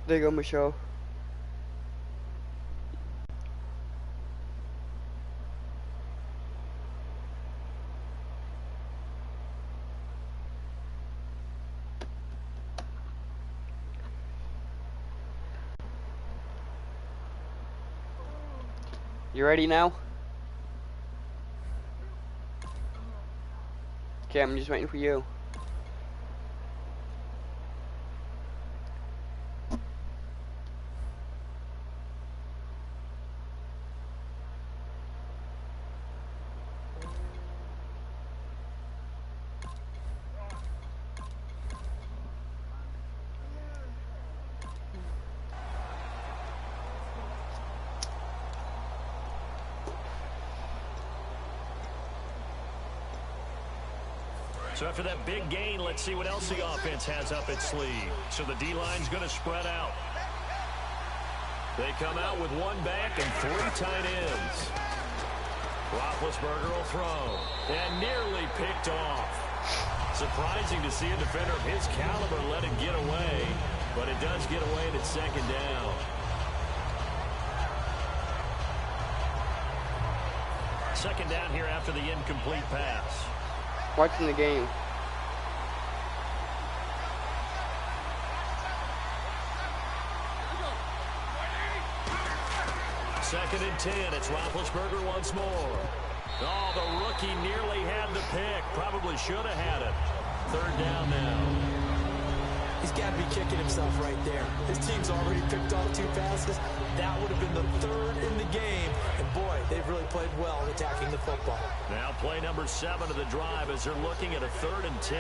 There you go, Michelle. You ready now? Okay, I'm just waiting for you. So after that big gain, let's see what else the offense has up its sleeve. So the D-line's going to spread out. They come out with one back and three tight ends. Roethlisberger will throw. And nearly picked off. Surprising to see a defender of his caliber let it get away. But it does get away and it's second down. Second down here after the incomplete pass. Watching the game. Second and 10. It's Roethlisberger once more. Oh, the rookie nearly had the pick. Probably should have had it. Third down now. He's got to be kicking himself right there. His team's already picked off two passes. That would have been the third in the game. And boy, they've really played well in attacking the football. Now play number 7 of the drive as they're looking at a 3rd and 10.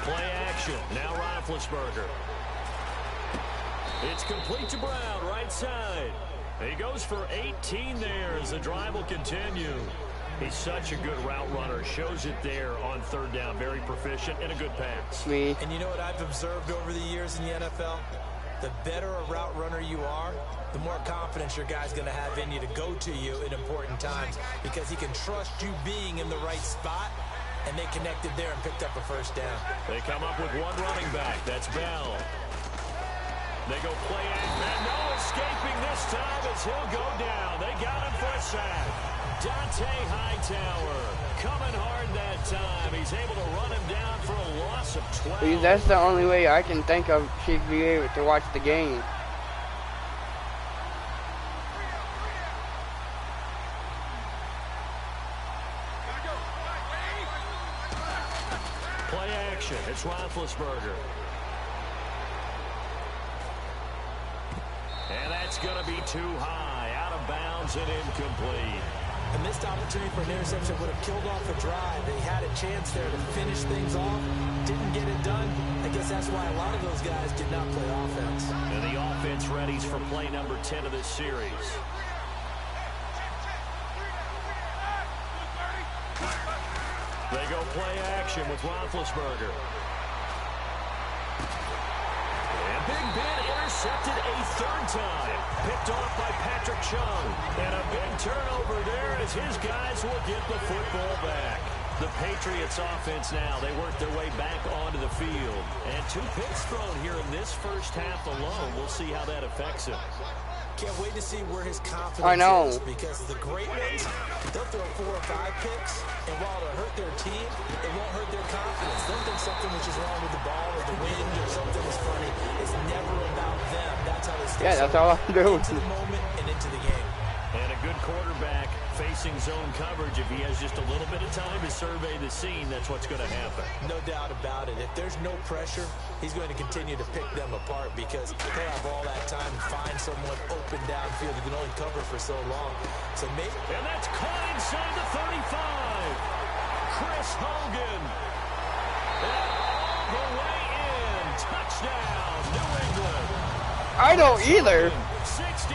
Play action. Now Roethlisberger. It's complete to Brown, right side. He goes for 18 there as the drive will continue. He's such a good route runner. Shows it there on 3rd down. Very proficient and a good pass. Me. And you know what I've observed over the years in the NFL? The better a route runner you are, the more confidence your guy's going to have in you to go to you in important times because he can trust you being in the right spot, and they connected there and picked up a first down. They come up with one running back. That's Bell. They go play action. And no escaping this time as he'll go down. They got him for a sack. Dante Hightower coming hard that time. He's able to run him down for a loss of 12. That's the only way I can think of she'd be able to watch the game. Play action. It's Roethlisberger. And that's going to be too high. Out of bounds and incomplete. A missed opportunity for an interception would have killed off a drive. They had a chance there to finish things off. Didn't get it done. I guess that's why a lot of those guys did not play offense. And the offense readies for play number 10 of this series. They go play action with Roethlisberger. And Big Ben intercepted a 3rd time. Picked off by Patrick Chung. And a big turnover there as his guys will get the football back. The Patriots offense now, they work their way back onto the field. And 2 picks thrown here in this first half alone. We'll see how that affects him. Can't wait to see where his confidence is, because the great ones, they'll throw 4 or 5 picks, and while it'll hurt their team, it won't hurt their confidence. They'll think something which is wrong with the ball or the wind or something is funny. It's never about them. That's how they stay. Yeah, that's all I do. Into the moment and into the game. And a good quarterback facing zone coverage. If he has just a little bit of time to survey the scene, that's what's going to happen. No doubt about it. If there's no pressure, he's going to continue to pick them apart because he'll have all that time to find someone open downfield. He can only cover for so long. So maybe. And that's caught inside the 35. Chris Hogan. And all the way in. Touchdown, New England. I don't either. 64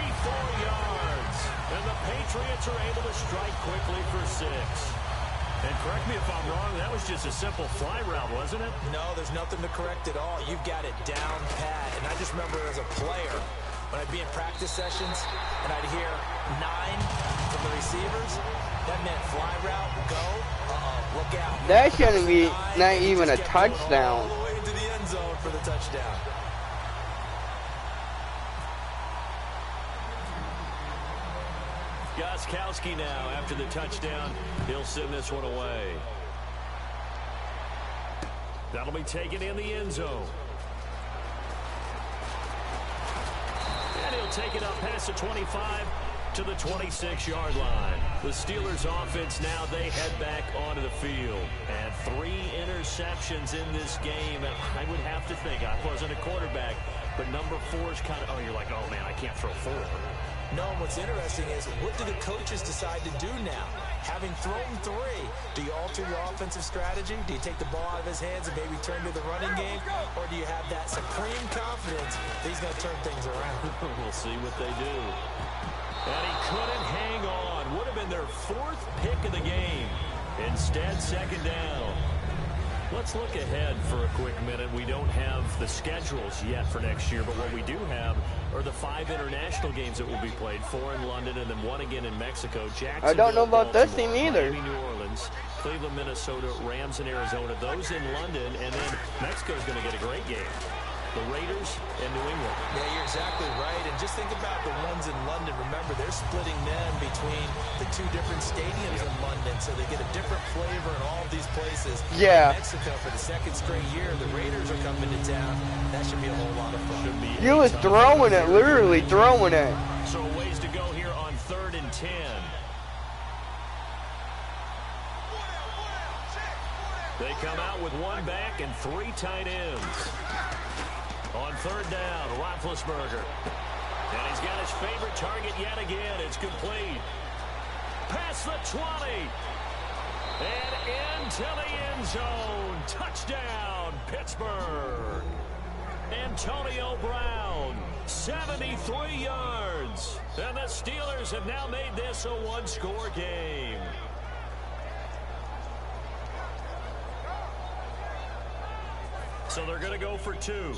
yards. And the Patriots are able to strike quickly for 6. And correct me if I'm wrong, that was just a simple fly route, wasn't it? No, there's nothing to correct at all. You've got it down pat. And I just remember as a player, when I'd be in practice sessions, and I'd hear 9 from the receivers, that meant fly route, go, look out. That shouldn't be not even a touchdown. All the way into the end zone. for the touchdown. Gostkowski now after the touchdown. He'll send this one away. That'll be taken in the end zone. And he'll take it up past the 25 to the 26-yard line. The Steelers offense now, they head back onto the field. And 3 interceptions in this game. And I would have to think, I wasn't a quarterback, but number 4 is kind of, oh, you're like, oh, man, I can't throw 4. No, what's interesting is, what do the coaches decide to do now? Having thrown 3, do you alter your offensive strategy? Do you take the ball out of his hands and maybe turn to the running game? Or do you have that supreme confidence that he's going to turn things around? We'll see what they do. And he couldn't hang on. Would have been their 4th pick of the game. Instead, 2nd down. Let's look ahead for a quick minute. We don't have the schedules yet for next year, but what we do have are the 5 international games that will be played, 4 in London and then 1 again in Mexico. I don't know about this team either. Miami, New Orleans, Cleveland, Minnesota, Rams, and Arizona. Those in London, and then Mexico's going to get a great game. The Raiders and New England. Yeah, you're exactly right. And just think about the ones in London. Remember, they're splitting them between the 2 different stadiums in London, so they get a different flavor in all of these places. Yeah. In Mexico, for the 2nd straight year, the Raiders are coming to town. That should be a whole lot of fun. You was throwing it, literally throwing it. So a ways to go here on 3rd and 10. They come out with 1 back and 3 tight ends. On 3rd down, Roethlisberger. And he's got his favorite target yet again. It's complete. Past the 20. And into the end zone. Touchdown, Pittsburgh. Antonio Brown, 73 yards. And the Steelers have now made this a 1-score game. So they're going to go for 2.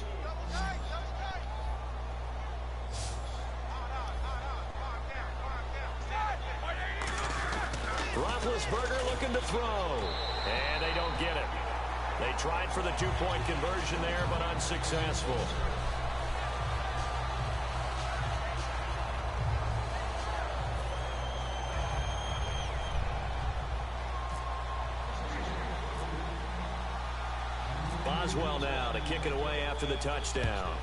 Roethlisberger looking to throw. And they don't get it. They tried for the 2-point conversion there, but unsuccessful. Boswell now to kick it away after the touchdown.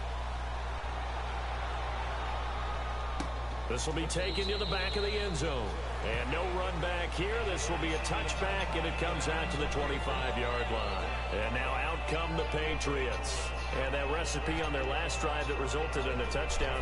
This will be taken to the back of the end zone. And no run back here. This will be a touchback, and it comes out to the 25-yard line. And now out come the Patriots. And that recipe on their last drive that resulted in a touchdown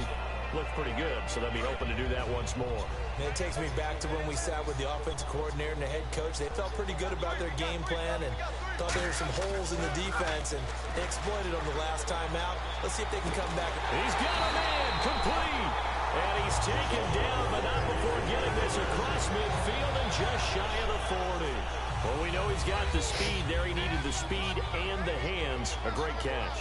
looked pretty good, so they'll be hoping to do that once more. And it takes me back to when we sat with the offensive coordinator and the head coach. They felt pretty good about their game plan and thought there were some holes in the defense, and they exploited them the last time out. Let's see if they can come back. He's got a man complete. And he's taken down, but not before getting this across midfield and just shy of the 40. Well, we know he's got the speed there. He needed the speed and the hands. A great catch.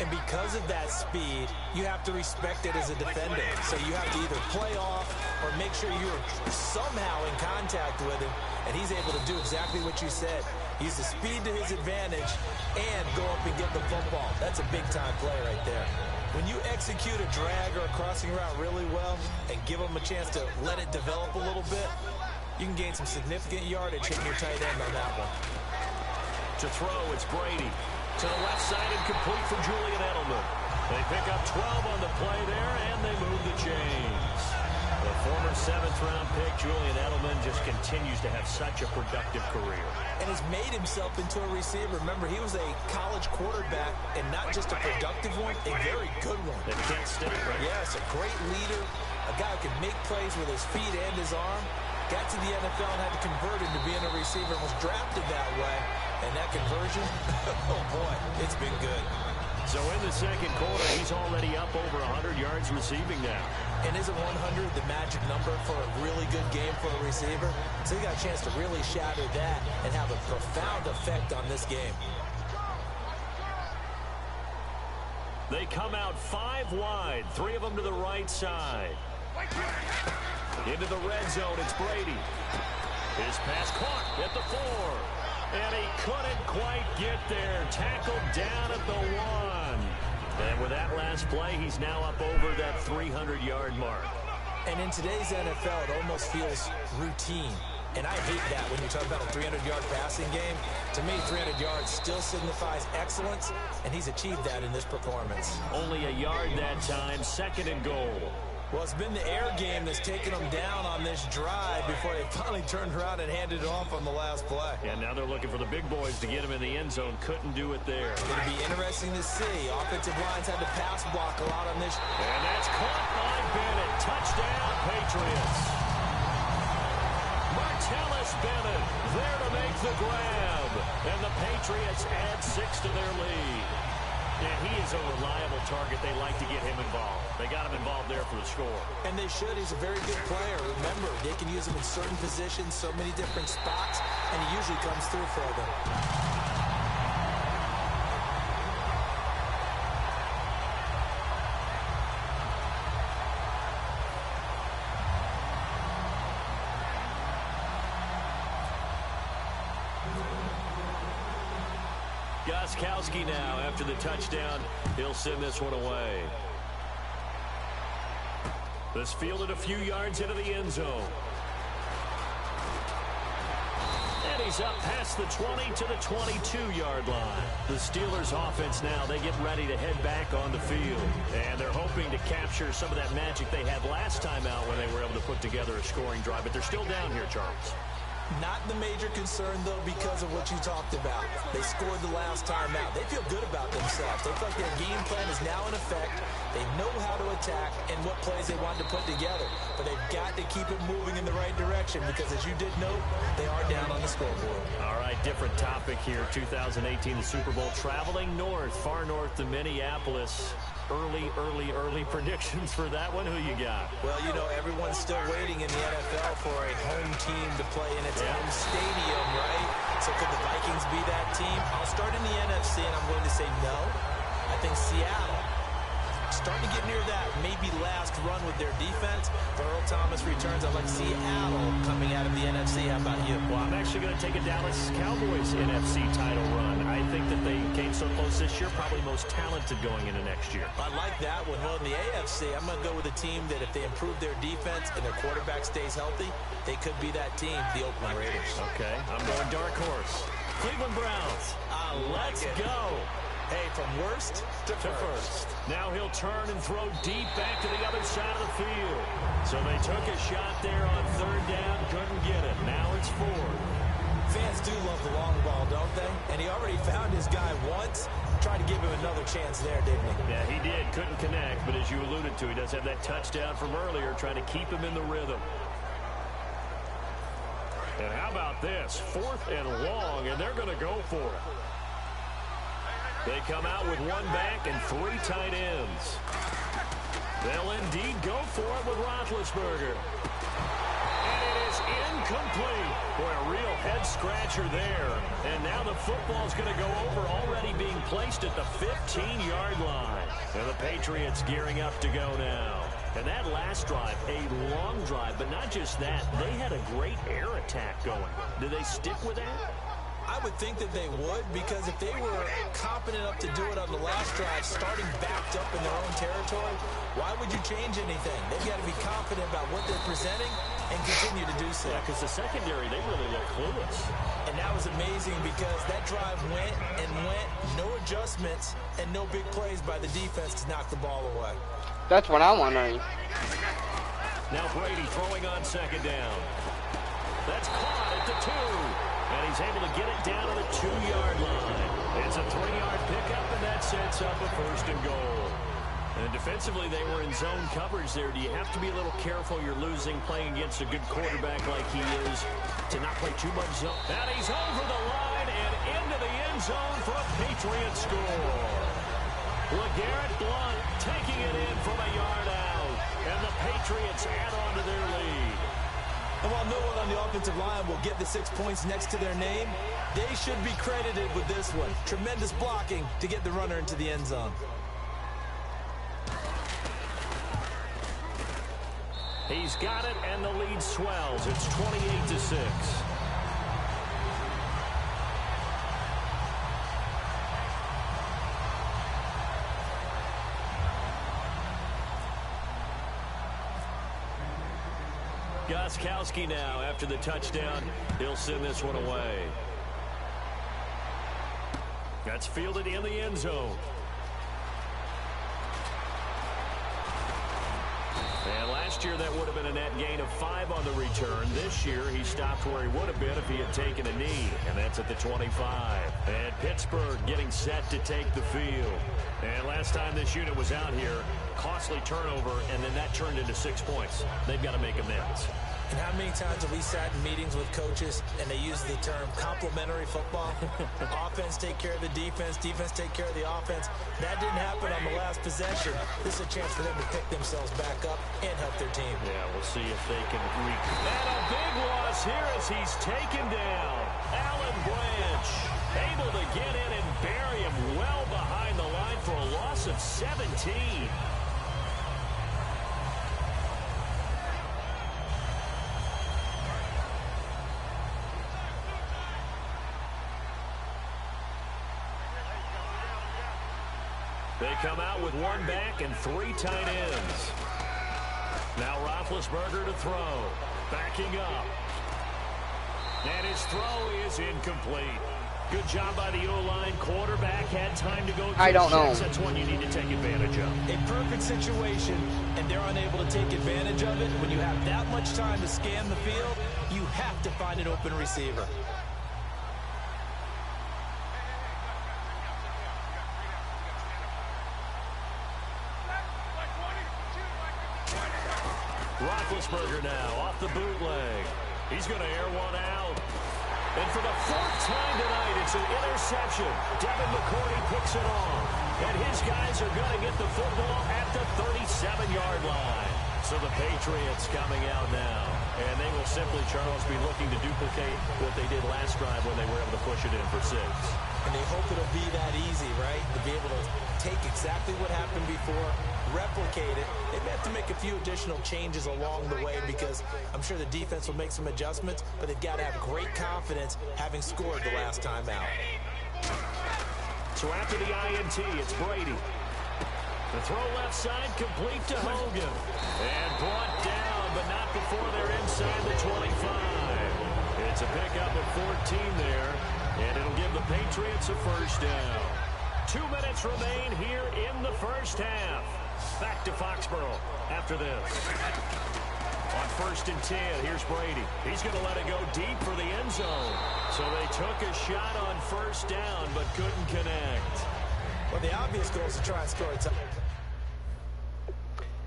And because of that speed, you have to respect it as a defender. So you have to either play off or make sure you're somehow in contact with him, and he's able to do exactly what you said. Use the speed to his advantage and go up and get the football. That's a big-time play right there. When you execute a drag or a crossing route really well and give them a chance to let it develop a little bit, you can gain some significant yardage hitting your tight end on that one. To throw, it's Brady. To the left side and complete for Julian Edelman. They pick up 12 on the play there, and they move the chains. The former 7th-round pick, Julian Edelman, just continues to have such a productive career. And has made himself into a receiver. Remember, he was a college quarterback, and not just a productive one, a very good one. That can't stick, right? Yes, a great leader, a guy who can make plays with his feet and his arm. Got to the NFL and had to convert into being a receiver and was drafted that way. And that conversion, oh boy, it's been good. So in the second quarter, he's already up over 100 yards receiving now. And isn't 100 the magic number for a really good game for a receiver? So he got a chance to really shatter that and have a profound effect on this game. They come out 5 wide, 3 of them to the right side. Into the red zone, it's Brady. His pass caught at the 4. And he couldn't quite get there. Tackled down at the 1. And with that last play, he's now up over that 300-yard mark. And in today's NFL, it almost feels routine. And I hate that when you talk about a 300-yard passing game. To me, 300 yards still signifies excellence, and he's achieved that in this performance. Only a yard that time, 2nd and goal. Well, it's been the air game that's taken them down on this drive before they finally turned around and handed it off on the last play. And now they're looking for the big boys to get him in the end zone. Couldn't do it there. It's going to be interesting to see. Offensive lines had to pass block a lot on this. And that's caught by Bennett. Touchdown, Patriots. Martellus Bennett there to make the grab. And the Patriots add 6 to their lead. Yeah, he is a reliable target. They like to get him involved. They got him involved there for the score. And they should. He's a very good player. Remember, they can use him in certain positions, so many different spots, and he usually comes through for them. Gostkowski now after the touchdown. He'll send this one away. This fielded a few yards into the end zone. And he's up past the 20 to the 22-yard line. The Steelers offense now, they get ready to head back on the field. And they're hoping to capture some of that magic they had last time out when they were able to put together a scoring drive. But they're still down here, Charles. Not the major concern, though, because of what you talked about. They scored the last time out. They feel good about themselves. They feel like their game plan is now in effect. They know how to attack and what plays they want to put together. But they've got to keep it moving in the right direction because, as you did note, they are down on the scoreboard. All right, different topic here. 2018, the Super Bowl, traveling north, far north to Minneapolis. Early predictions for that one. Who you got? Well, you know, everyone's still waiting in the NFL for a home team to play in its home stadium, right? So could the Vikings be that team? I'll start in the NFC, and I'm going to say no. I think Seattle, starting to get near that maybe last run with their defense. If Earl Thomas returns, I like Seattle coming out of the NFC. How about you? Well, I'm actually going to take a Dallas Cowboys NFC title run. I think that they came so close this year, probably most talented going into next year. I like that one. Well, in the AFC, I'm going to go with a team that if they improve their defense and their quarterback stays healthy, they could be that team, the Oakland Raiders. Okay, I'm going dark horse. Cleveland Browns. Let's go. Hey, from worst to first. Now he'll turn and throw deep back to the other side of the field. So they took a shot there on 3rd down, couldn't get it. Now it's 4th. Fans do love the long ball, don't they? And he already found his guy once. Tried to give him another chance there, didn't he? Yeah, he did. Couldn't connect, but as you alluded to, he does have that touchdown from earlier, trying to keep him in the rhythm. And how about this? 4th and long, and they're going to go for it. They come out with 1 back and 3 tight ends. They'll indeed go for it with Roethlisberger. And it is incomplete. Boy, a real head-scratcher there. And now the football's going to go over, already being placed at the 15-yard line. And the Patriots gearing up to go now. And that last drive, a long drive, but not just that. They had a great air attack going. Do they stick with that? I would think that they would, because if they were competent enough to do it on the last drive, starting backed up in their own territory, why would you change anything? They've got to be confident about what they're presenting and continue to do so. Yeah, because the secondary, they really look clueless. And that was amazing because that drive went and went, no adjustments, and no big plays by the defense to knock the ball away. That's what I'm wondering. Now Brady throwing on 2nd down. That's caught at the 2. And he's able to get it down to the 2-yard line. It's a 3-yard pickup, and that sets up a 1st and goal. And defensively, they were in zone coverage there. Do you have to be a little careful? You're losing playing against a good quarterback like he is to not play too much zone. And he's over the line and into the end zone for a Patriot score. LeGarrette Blount taking it in from a yard out. And the Patriots add on to their lead. And while no one on the offensive line will get the 6 points next to their name, they should be credited with this one. Tremendous blocking to get the runner into the end zone. He's got it, and the lead swells. It's 28-6. Gostkowski now, after the touchdown, he'll send this one away. That's fielded in the end zone. And last year, that would have been a net gain of 5 on the return. This year, he stopped where he would have been if he had taken a knee, and that's at the 25. And Pittsburgh getting set to take the field. And last time this unit was out here, costly turnover, and then that turned into 6 points. They've got to make amends. And how many times have we sat in meetings with coaches and they use the term complementary football? Offense take care of the defense, defense take care of the offense. That didn't happen on the last possession. This is a chance for them to pick themselves back up and help their team. Yeah, we'll see if they can And a big loss here as he's taken down. Alan Branch able to get in and bury him well behind the line for a loss of 17. They come out with 1 back and 3 tight ends. Now Roethlisberger to throw. Backing up. And his throw is incomplete. Good job by the O-line. Quarterback had time to go. I don't know. That's one you need to take advantage of. A perfect situation, and they're unable to take advantage of it. When you have that much time to scan the field, you have to find an open receiver. Roethlisberger now off the bootleg. He's going to air one out. And for the 4th time tonight, it's an interception. Devin McCourty picks it off. And his guys are going to get the football at the 37-yard line. So the Patriots coming out now. And they will simply, Charles, be looking to duplicate what they did last drive when they were able to push it in for 6. And they hope it'll be that easy, right? To be able to take exactly what happened before, replicate it. They may have to make a few additional changes along the way because I'm sure the defense will make some adjustments, but they've got to have great confidence having scored the last time out. So after the INT, it's Brady. The throw left side complete to Hogan. And brought down, but not before they're inside the 25. It's a pickup of 14 there, and it'll give the Patriots a first down. 2 minutes remain here in the first half. Back to Foxborough after this. On 1st and 10, here's Brady. He's going to let it go deep for the end zone. So they took a shot on first down, but couldn't connect. Well, the obvious goal is to try and score a touchdown.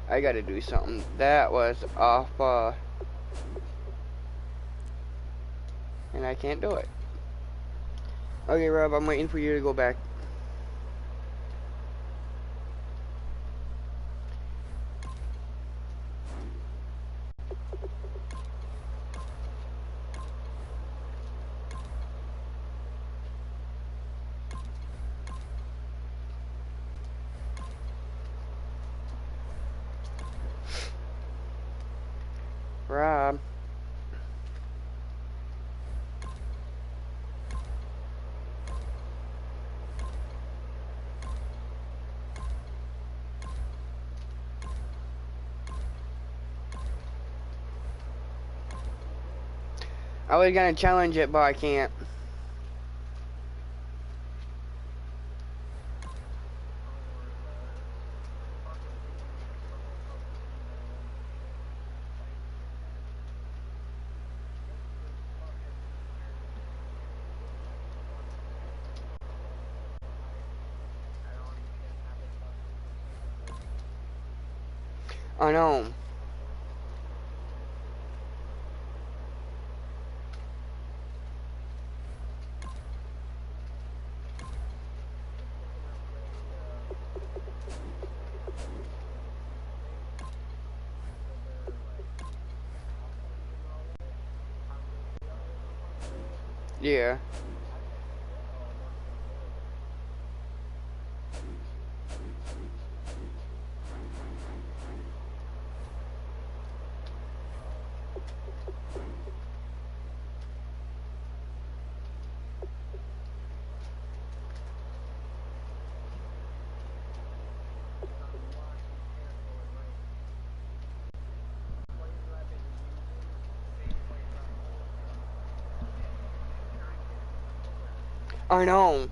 I got to do something. That was off, and I can't do it. Okay, Rob, I'm waiting for you to go back. Rob. I was gonna challenge it, but I can't. I know. Yeah. I know.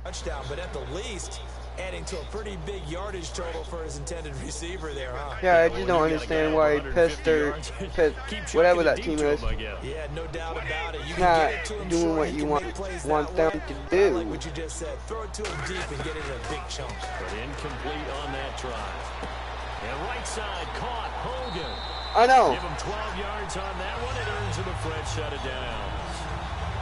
Touchdown, but at the least, adding to a pretty big yardage total for his intended receiver there, huh? Yeah, I just don't understand why Pest or whatever that team is. Yeah, no doubt about it. You Not can get it to him doing short, what he you can want make plays them that to way. do. I like what you just said. Throw it to him deep and get it in a big chunk. But incomplete on that drive. And right side caught Hogan. I know. Give him 12 yards on that one. It earns him a fresh set of downs.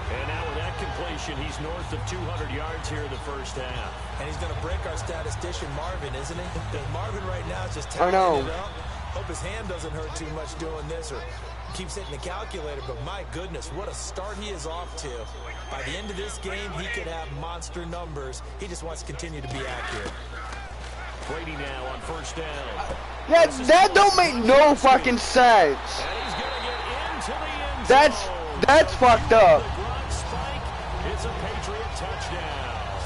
And now with that completion, he's north of 200 yards here in the first half. And he's going to break our statistician Marvin, isn't he? Because Marvin right now is just I know. tallying it up. Hope his hand doesn't hurt too much doing this or keeps hitting the calculator. But my goodness, what a start he is off to. By the end of this game, he could have monster numbers. He just wants to continue to be accurate. Brady now on first down. Yeah, that don't make no fucking sense. And he's going to get into the end zone. That's fucked up. It's a Patriot touchdown.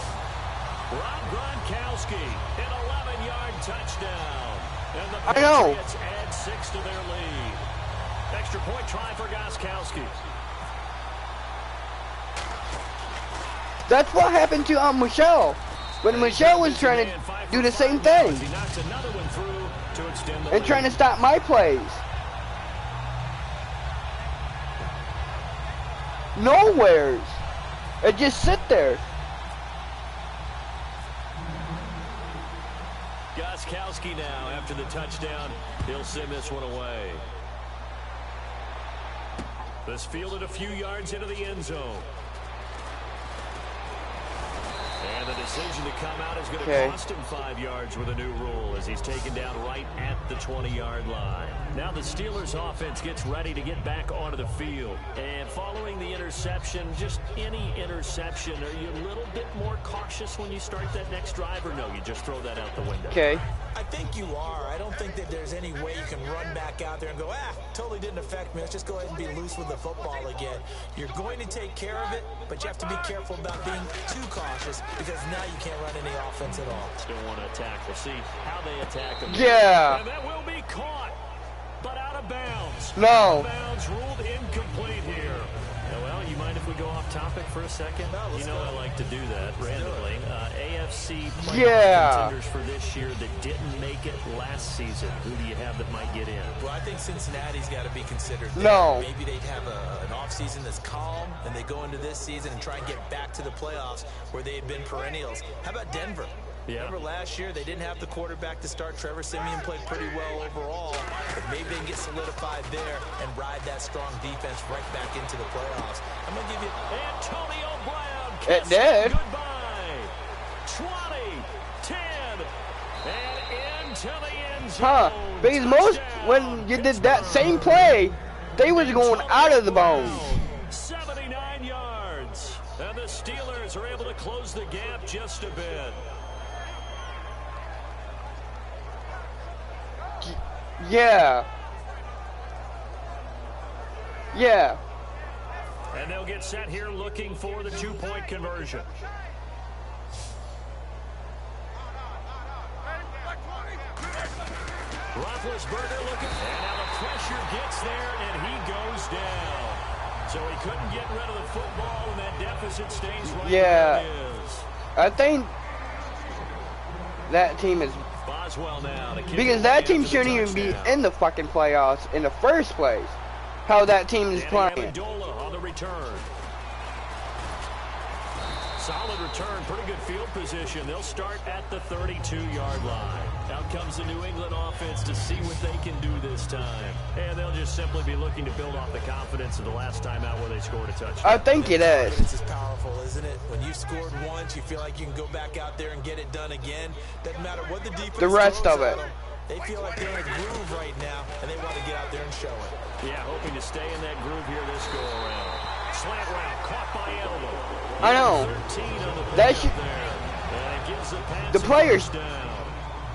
Rob Gronkowski, an 11-yard touchdown. And the Patriots add 6 to their lead. Extra point try for Gronkowski. That's what happened to Michelle. When Michelle was trying to do the same thing. He knocks another one through to extend the and lead. trying to stop my plays. Nowheres. It just sit there. Gronkowski now after the touchdown. He'll send this one away. This fielded a few yards into the end zone. And the decision to come out is going to cost him 5 yards with a new rule as he's taken down right at the 20-yard line. Now the Steelers offense gets ready to get back onto the field. And following the interception, just any interception, are you a little bit more cautious when you start that next drive, or no, you just throw that out the window? Okay. I think you are. I don't think that there's any way you can run back out there and go, totally didn't affect me. Let's just go ahead and be loose with the football again. You're going to take care of it, but you have to be careful about being too cautious because now you can't run any offense at all. Still want to attack. We'll see how they attack him. Yeah. And that will be caught, but out of bounds. No. Out of bounds, ruled incomplete here. Well, you mind if we go off topic for a second? No, you know I like to do that randomly. AFC playoff contenders for this year that didn't make it last season. Who do you have that might get in? Well, I think Cincinnati's got to be considered there. No. Maybe they'd have an offseason that's calm, and they go into this season and try and get back to the playoffs where they had been perennials. How about Denver? Yeah. Remember last year, they didn't have the quarterback to start. Trevor Siemian played pretty well overall, but maybe they can get solidified there and ride that strong defense right back into the playoffs. I'm going to give you Antonio Brown. It did. Goodbye. 20, 10, and into the end zone. Huh? Because most, when you did that same play, they was going out of the bones. 79 yards. And the Steelers are able to close the gap just a bit. Yeah. Yeah. And they'll get set here looking for the two-point conversion. Roethlisberger looking, and now the pressure gets there, and he goes down. So he couldn't get rid of the football, and that deficit stays right where it is. I think that team is... Boswell now because that team shouldn't even be in the fucking playoffs in the first place. How that team is playing. Amendola on the return. Solid return, pretty good field position. They'll start at the 32-yard line. Out comes the New England offense to see what they can do this time. And they'll just simply be looking to build off the confidence of the last time out where they scored a touchdown. I think it is. Confidence is powerful, isn't it? When you've scored once, you feel like you can go back out there and get it done again. Doesn't matter what the defense the rest of it. They feel like they're in a groove right now, and they want to get out there and show it. Yeah, hoping to stay in that groove here this go-around. Slant route, caught by elbow. I know. That should... The players...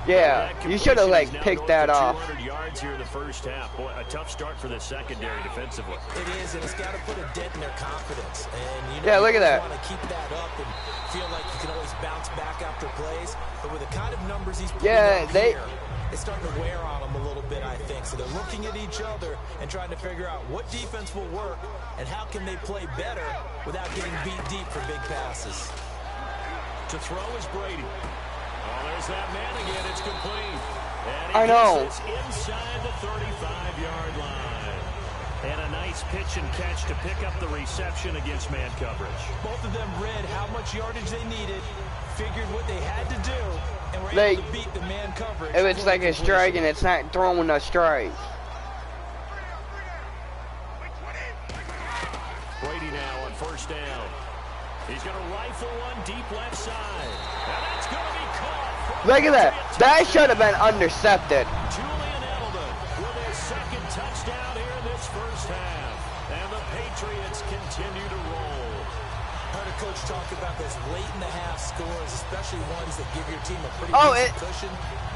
Yeah, you should have, like, picked that off. 200 yards here in the first half. Boy, a tough start for the secondary defensively. It is, and it's got to put a dent in their confidence. And, you know, yeah, look at that. You want to keep that up and feel like you can always bounce back after plays. But with the kind of numbers he's putting up here, it's starting to wear on them a little bit, I think. So they're looking at each other and trying to figure out what defense will work and how can they play better without getting beat deep for big passes. To throw is Brady. Oh, there's that man again. It's complete. And I know. It's inside the 35-yard line. And a nice pitch and catch to pick up the reception against man coverage. Both of them read how much yardage they needed, figured what they had to do, and were able to beat the man coverage. If it's like a strike and it's not throwing a strike. Brady now on first down. He's going to rifle one deep left side. And that's going to be caught. Look at that. That should have been intercepted. Julian Edelman with his second touchdown here in this first half. And the Patriots continue to roll. Heard a coach talk about those late in the half scores, especially ones that give your team a pretty decent cushion.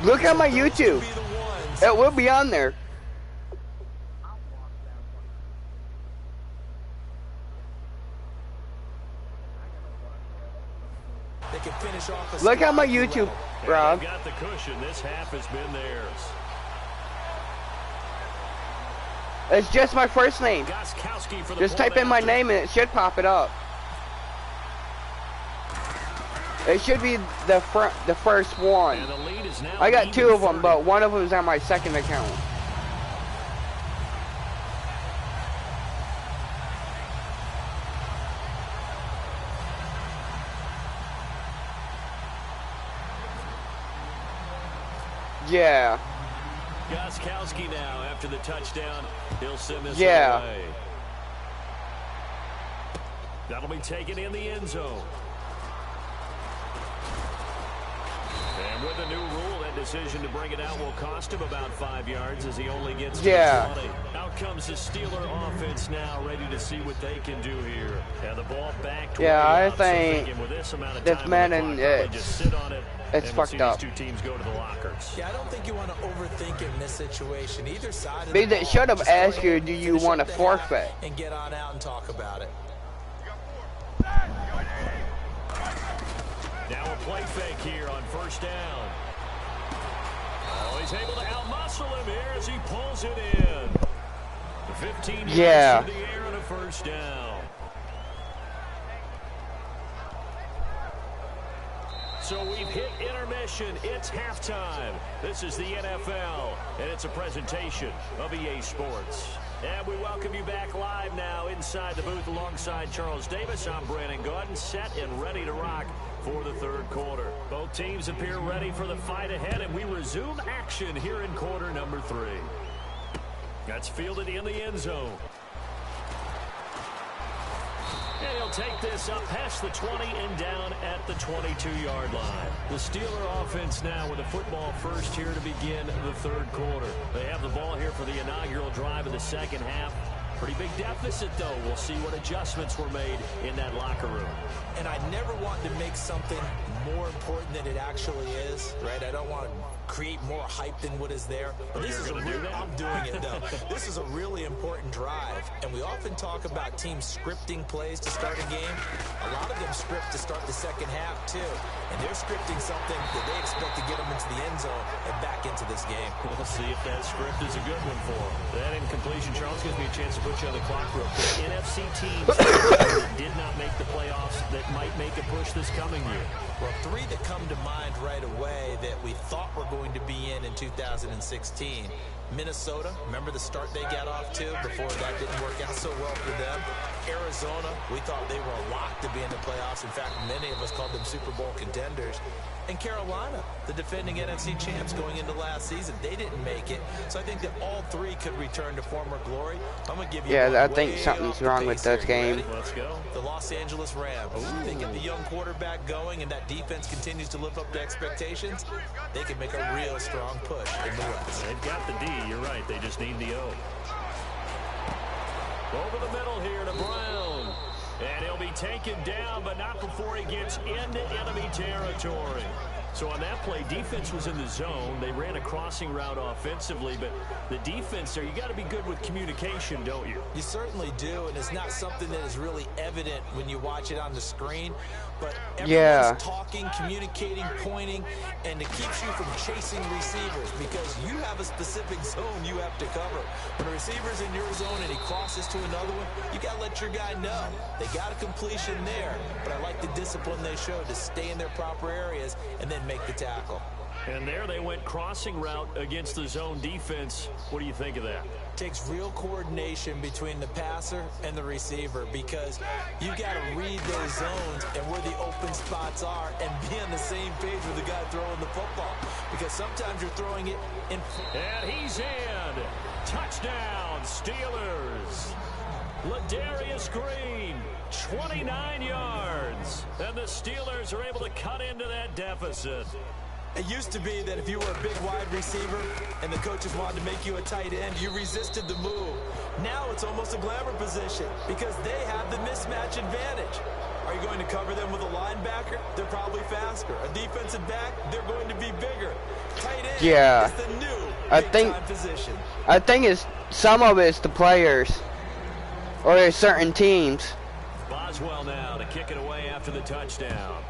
Look at my YouTube. It will be on there. They can finish off look at my YouTube, Rob. Got the cushion. This half has been theirs. It's just my first name. Just type in my name and it should pop it up. It should be the first one. I got two of them, but one of them is on my second account. Yeah. Gostkowski now after the touchdown. He'll send this away. That'll be taken in the end zone. And with the new rule, that decision to bring it out will cost him about 5 yards as he only gets to the 20. Out comes the Steeler offense now, ready to see what they can do here. And the ball back. Yeah, I think this Maddn, it's fucked up. These two teams go to the lockers. Yeah, I don't think you want to overthink it in this situation. Either side. They should have asked you, do you want to forfeit? And get on out and talk about it. Now a play fake here on first down. Oh, he's able to outmuscle him here as he pulls it in. 15 yards through the air and a first down. So we've hit intermission. It's halftime. This is the NFL, and it's a presentation of EA Sports. And we welcome you back live now inside the booth alongside Charles Davis. I'm Brandon Gordon, set and ready to rock for the third quarter. Both teams appear ready for the fight ahead, and we resume action here in quarter number 3. That's fielded in the end zone. And he'll they'll take this up past the 20 and down at the 22-yard line. The Steeler offense now with a football first here to begin the third quarter. They have the ball here for the inaugural drive of the second half. Pretty big deficit, though. We'll see what adjustments were made in that locker room. And I never want to make something more important than it actually is, right? I don't want to create more hype than what is there. But this is I'm doing it, though. This is a really important drive. And we often talk about teams scripting plays to start a game. A lot of them script to start the second half, too. And they're scripting something that they expect to get them into the end zone and back into this game. We'll see if that script is a good one for them. That incompletion, Charles, gives me a chance to put you on the clock real quick. NFC teams that did not make the playoffs that might make a push this coming year. Well, three that come to mind right away that we thought were going to be in 2016. Minnesota, remember the start they got off to before that didn't work out so well for them. Arizona, we thought they were a lock to be in the playoffs. In fact, many of us called them Super Bowl contenders. And Carolina, the defending NFC champs going into last season, they didn't make it. So I think that all three could return to former glory. I'm going to give you I think something's wrong with this game. Let's go. The Los Angeles Rams. They get the young quarterback going, and that defense continues to live up to expectations. They can make a real strong push in the West. They've got the D. You're right. They just need the O. Over the middle here to Brown. And he'll be taken down, but not before he gets into enemy territory. So on that play, defense was in the zone. They ran a crossing route offensively, but the defense there, you got to be good with communication, don't you? You certainly do, and it's not something that is really evident when you watch it on the screen. But everyone's talking, communicating, pointing, and it keeps you from chasing receivers because you have a specific zone you have to cover. When a receiver's in your zone and he crosses to another one, you got to let your guy know. They got a completion there, but I like the discipline they showed to stay in their proper areas and then make the tackle. And there they went crossing route against the zone defense. What do you think of that? Takes real coordination between the passer and the receiver because you got to read those zones and where the open spots are and be on the same page with the guy throwing the football because sometimes you're throwing it in. And he's in. Touchdown, Steelers. Ladarius Green, 29 yards. And the Steelers are able to cut into that deficit. It used to be that if you were a big wide receiver and the coaches wanted to make you a tight end, you resisted the move. Now it's almost a glamour position because they have the mismatch advantage. Are you going to cover them with a linebacker? They're probably faster. A defensive back? They're going to be bigger. Tight end is the new big-time position. I think it's some of it's the players or there's certain teams. Boswell now to kick it away after the touchdown.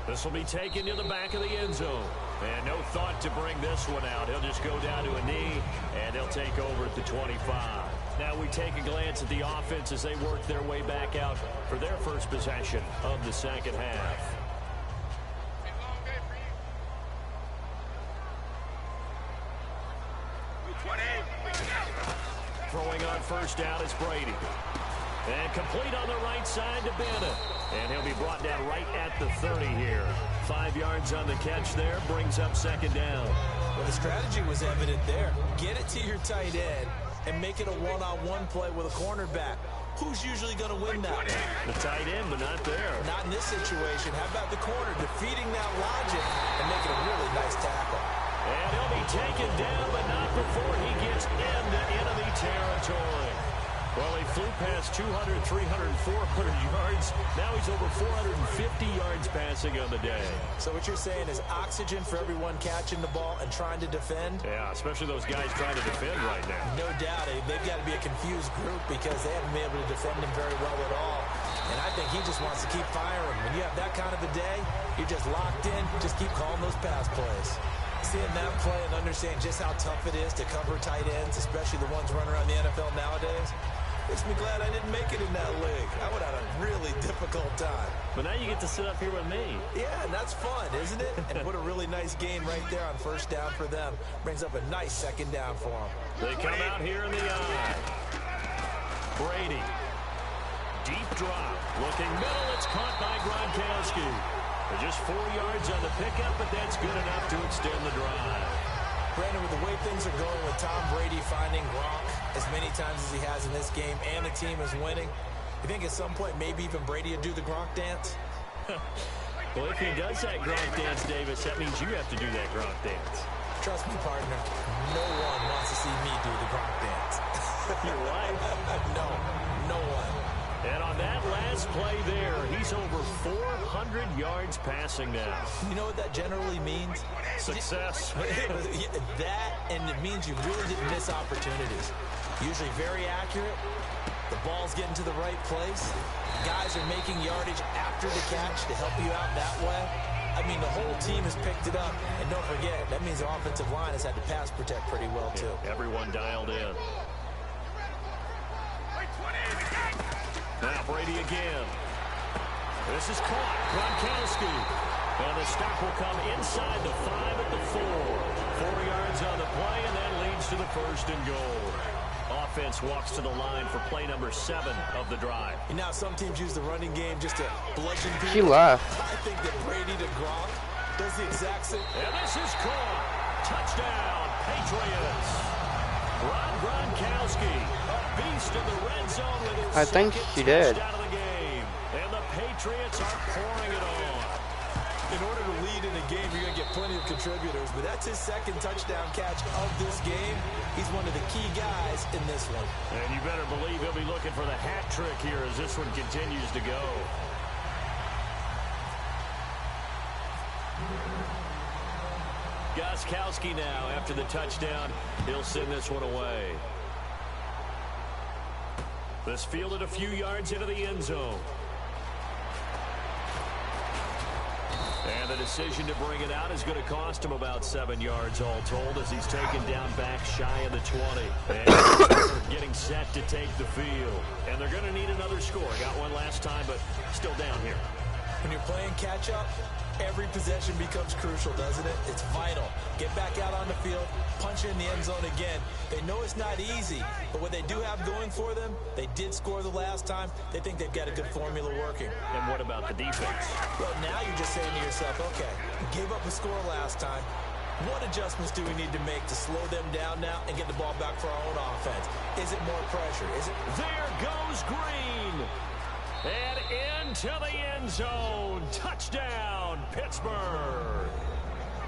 This will be taken to the back of the end zone. And no thought to bring this one out. He'll just go down to a knee, and he'll take over at the 25. Now we take a glance at the offense as they work their way back out for their first possession of the second half. Throwing on first down is Brady. And complete on the right side to Maddn. And he'll be brought down right at the 30 here. 5 yards on the catch there, brings up second down. Well, the strategy was evident there. Get it to your tight end and make it a one-on-one play with a cornerback. Who's usually going to win that one? The tight end, but not there. Not in this situation. How about the corner defeating that logic and making a really nice tackle? And he'll be taken down, but not before he gets into enemy territory. Well, he flew past 200, 300, 400 yards. Now he's over 450 yards passing on the day. So what you're saying is oxygen for everyone catching the ball and trying to defend? Yeah, especially those guys trying to defend right now. No doubt. They've got to be a confused group because they haven't been able to defend him very well at all. And I think he just wants to keep firing. When you have that kind of a day, you're just locked in. Just keep calling those pass plays. Seeing that play and understand just how tough it is to cover tight ends, especially the ones running around the NFL nowadays, makes me glad I didn't make it in that league. I would have had a really difficult time. But now you get to sit up here with me. Yeah, and that's fun, isn't it? And what a really nice game right there on first down for them. Brings up a nice second down for them. They come out here in the eye. Brady. Deep drop. Looking middle. It's caught by Gronkowski. They're just 4 yards on the pickup, but that's good enough to extend the drive. Brandon, with the way things are going with Tom Brady finding Gronk, as many times as he has in this game, and the team is winning. You think at some point maybe even Brady will do the Gronk dance? Well, if he does that Gronk dance, Davis, that means you have to do that Gronk dance. Trust me, partner, no one wants to see me do the Gronk dance. Your wife? No one. And on that last play there, he's over 400 yards passing now. You know what that generally means? Success. That, and it means you really didn't miss opportunities. Usually very accurate. The ball's getting to the right place. Guys are making yardage after the catch to help you out that way. I mean, the whole team has picked it up. And don't forget, that means the offensive line has had to pass protect pretty well, too. Yeah, everyone dialed in. Now Brady again. This is caught. Gronkowski. And the stop will come inside the 5 at the 4. 4 yards on the play, and that leads to the 1st and goal. Offense walks to the line for play number 7 of the drive. And now some teams use the running game just to bludgeon people. She left. I think that Brady to Gronk does the exact same. And this is caught. Touchdown, Patriots. Rob Gronkowski, a beast in the red zone with his I think she did. Out of the game. And the Patriots are pouring it on. In order to lead in a game, you're going to get plenty of contributors, but that's his 2nd touchdown catch of this game. He's one of the key guys in this one. And you better believe he'll be looking for the hat trick here as this one continues to go. Gostkowski now, after the touchdown, he'll send this one away. This fielded a few yards into the end zone. And the decision to bring it out is going to cost him about 7 yards all told as he's taken down back shy of the 20. And getting set to take the field. And they're going to need another score. Got one last time, but still down here. When you're playing catch-up, every possession becomes crucial, doesn't it? It's vital. Get back out on the field, punch in the end zone again. They know it's not easy, but what they do have going for them, they did score the last time. They think they've got a good formula working. And what about the defense? Well, now you're just saying to yourself, okay, we gave up a score last time. What adjustments do we need to make to slow them down now and get the ball back for our own offense? Is it more pressure? Is it? There goes Green. And into the end zone. Touchdown, Pittsburgh.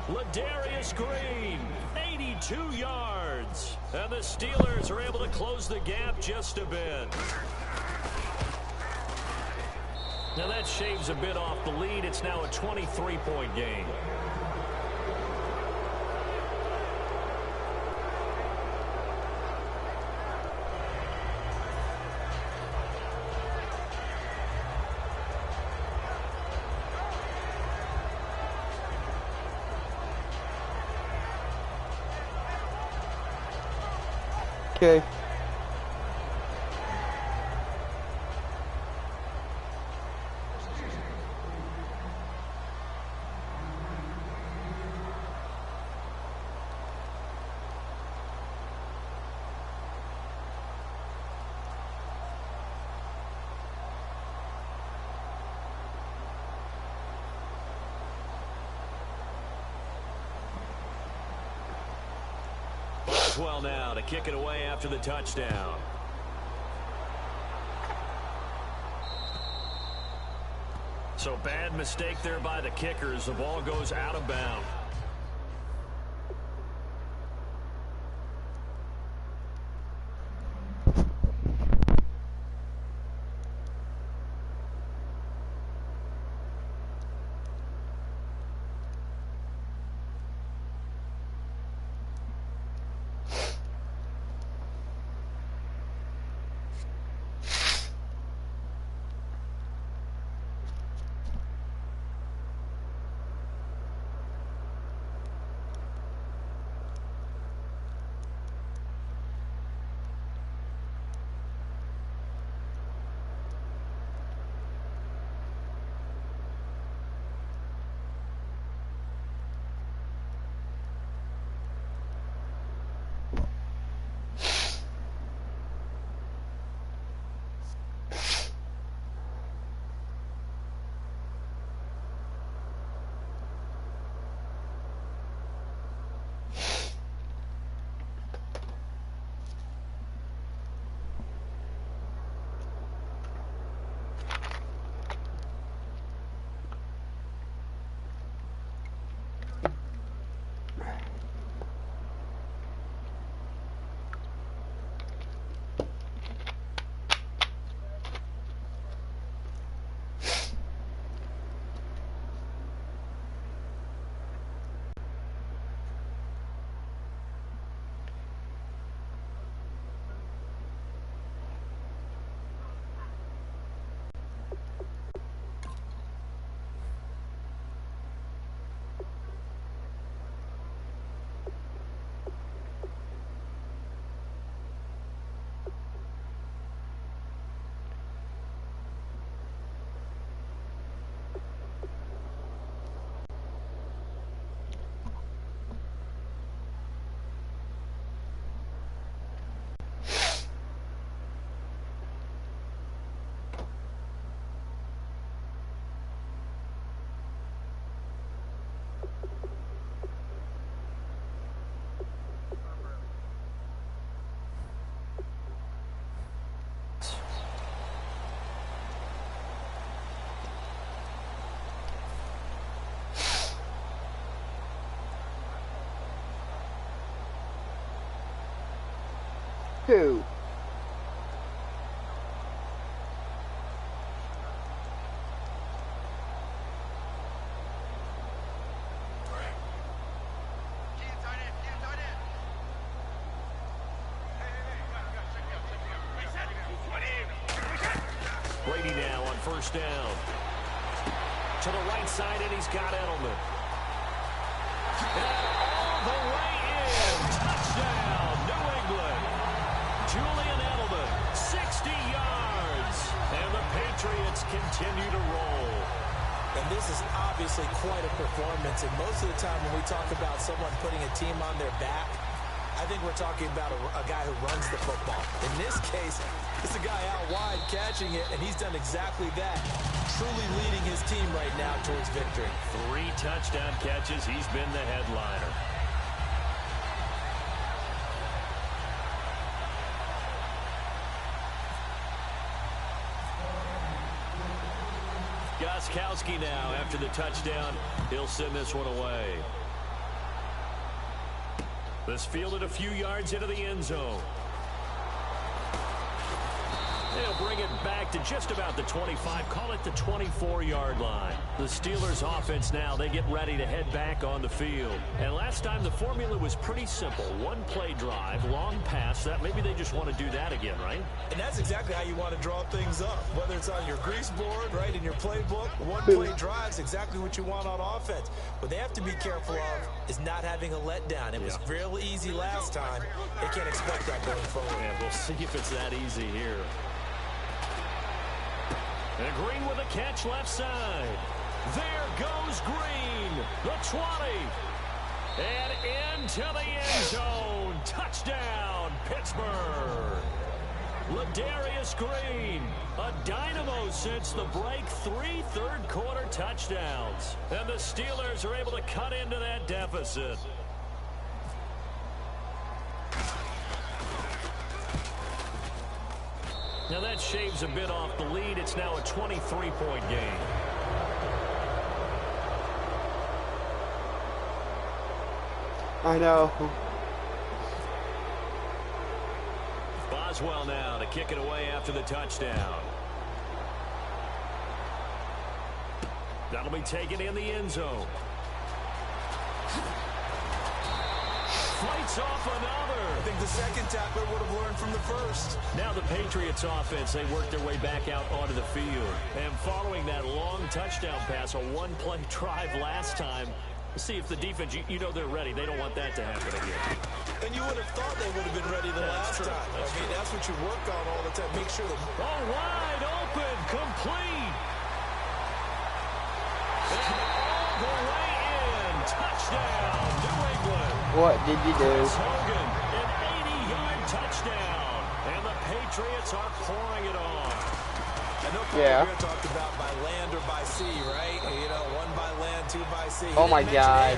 Ladarius Green, 82 yards. And the Steelers are able to close the gap just a bit. Now that shaves a bit off the lead. It's now a 23-point game. Okay. Well now to kick it away after the touchdown. So bad mistake there by the kickers. The ball goes out of bounds. Who? Brady now on first down. To the right side, and he's got Edelman. And all the way in. Touchdown, New England. Julian Edelman, 60 yards. And the Patriots continue to roll. And this is obviously quite a performance. And most of the time when we talk about someone putting a team on their back, I think we're talking about a guy who runs the football. In this case, it's a guy out wide catching it, and he's done exactly that. Truly leading his team right now towards victory. 3 touchdown catches. He's been the headliner. Gostkowski now after the touchdown. He'll send this one away. This fielded a few yards into the end zone. They'll bring it back to just about the 25, call it the 24-yard line. The Steelers offense now, they get ready to head back on the field. And last time the formula was pretty simple. One play drive, long pass. That maybe they just want to do that again, right? And that's exactly how you want to draw things up. Whether it's on your grease board, right, in your playbook, one play drive is exactly what you want on offense. What they have to be careful of is not having a letdown. It was real easy last time. They can't expect that going forward. Yeah, we'll see if it's that easy here. And Green with a catch left side. There goes Green. The 20. And into the end zone. Touchdown, Pittsburgh. Ladarius Green, a dynamo since the break. 3 third-quarter touchdowns. And the Steelers are able to cut into that deficit. Now that shaves a bit off the lead. It's now a 23-point game. I know. Boswell now to kick it away after the touchdown. That'll be taken in the end zone. Fights off another. I think the second tackler would have learned from the first. Now the Patriots offense, they work their way back out onto the field. And following that long touchdown pass, a one-play drive last time, see if the defense, you know they're ready. They don't want that to happen again. And you would have thought they would have been ready the last time. That's what you work on all the time. Make sure that... Oh, wide open, complete. And all the way in. Touchdown, New England. What did you do? Hogan, an 80-yard touchdown. And the Patriots are pouring it on. I know we're going to talk about by land or by sea, right? You know, 1 by land, 2 by sea. Oh, my God.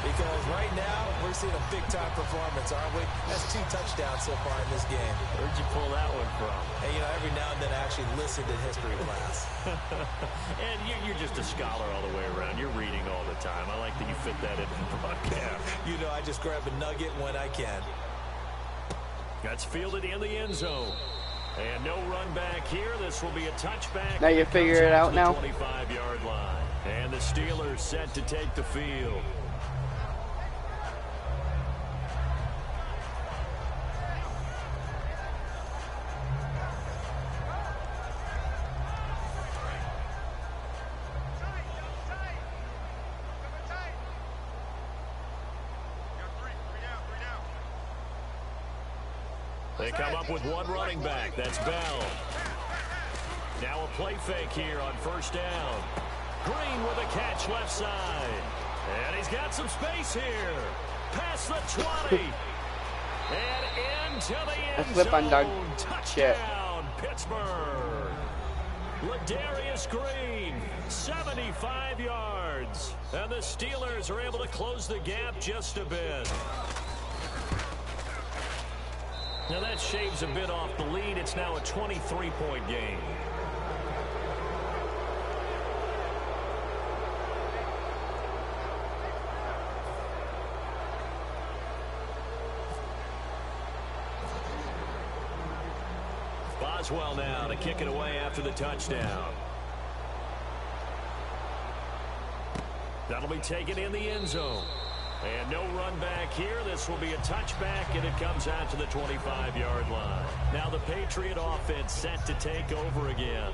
Because right now, we're seeing a big-time performance, aren't we? That's 2 touchdowns so far in this game. Where'd you pull that one from? Hey, you know, every now and then I actually listen to history class. And you're just a scholar all the way around. You're reading all the time. I like that you fit that in the broadcast. You know, I just grab a nugget when I can. That's fielded in the end zone. And no run back here. This will be a touchback. Now you figure it out now. 25-yard line. And the Steelers set to take the field. They come up with 1 running back. That's Bell. Now a play fake here on first down. Green with a catch left side. And he's got some space here. Past the 20. And into the end zone. Touchdown, Pittsburgh. Ladarius Green, 75 yards. And the Steelers are able to close the gap just a bit. Now that shaves a bit off the lead. It's now a 23-point game. Boswell now to kick it away after the touchdown. That'll be taken in the end zone. And no run back here. This will be a touchback, and it comes out to the 25-yard line. Now the Patriot offense set to take over again.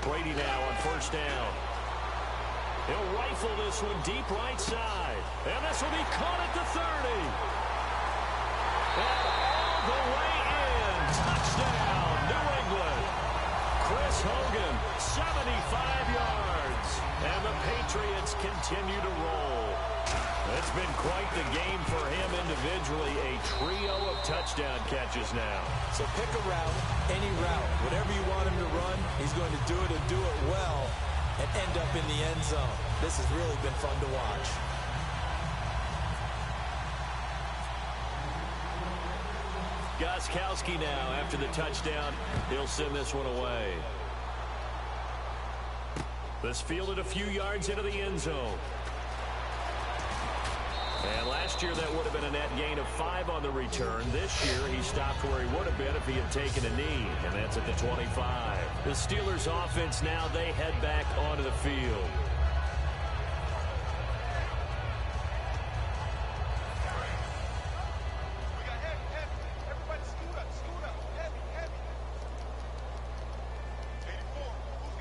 Brady now on first down. He'll rifle this one deep right side. And this will be caught at the 30. And all the way in. Touchdown, New England. Chris Hogan, 75 yards. And the Patriots continue to roll. It's been quite the game for him individually. A trio of touchdown catches now. So pick a route, any route. Whatever you want him to run, he's going to do it and do it well and end up in the end zone. This has really been fun to watch. Gostkowski now after the touchdown. He'll send this one away. This fielded a few yards into the end zone. And last year that would have been a net gain of 5 on the return. This year he stopped where he would have been if he had taken a knee, and that's at the 25. The Steelers offense now, they head back onto the field.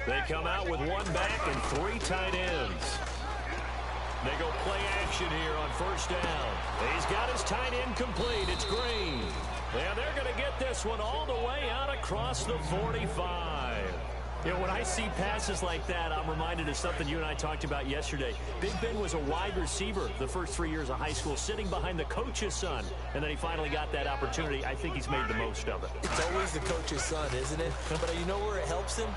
They come out with 1 back and 3 tight ends. They go play action here on first down. He's got his tight end complete. It's Green. And they're going to get this one all the way out across the 45. You know, when I see passes like that, I'm reminded of something you and I talked about yesterday. Big Ben was a wide receiver the first 3 years of high school, sitting behind the coach's son. And then he finally got that opportunity. I think he's made the most of it. It's always the coach's son, isn't it? But you know where it helps him?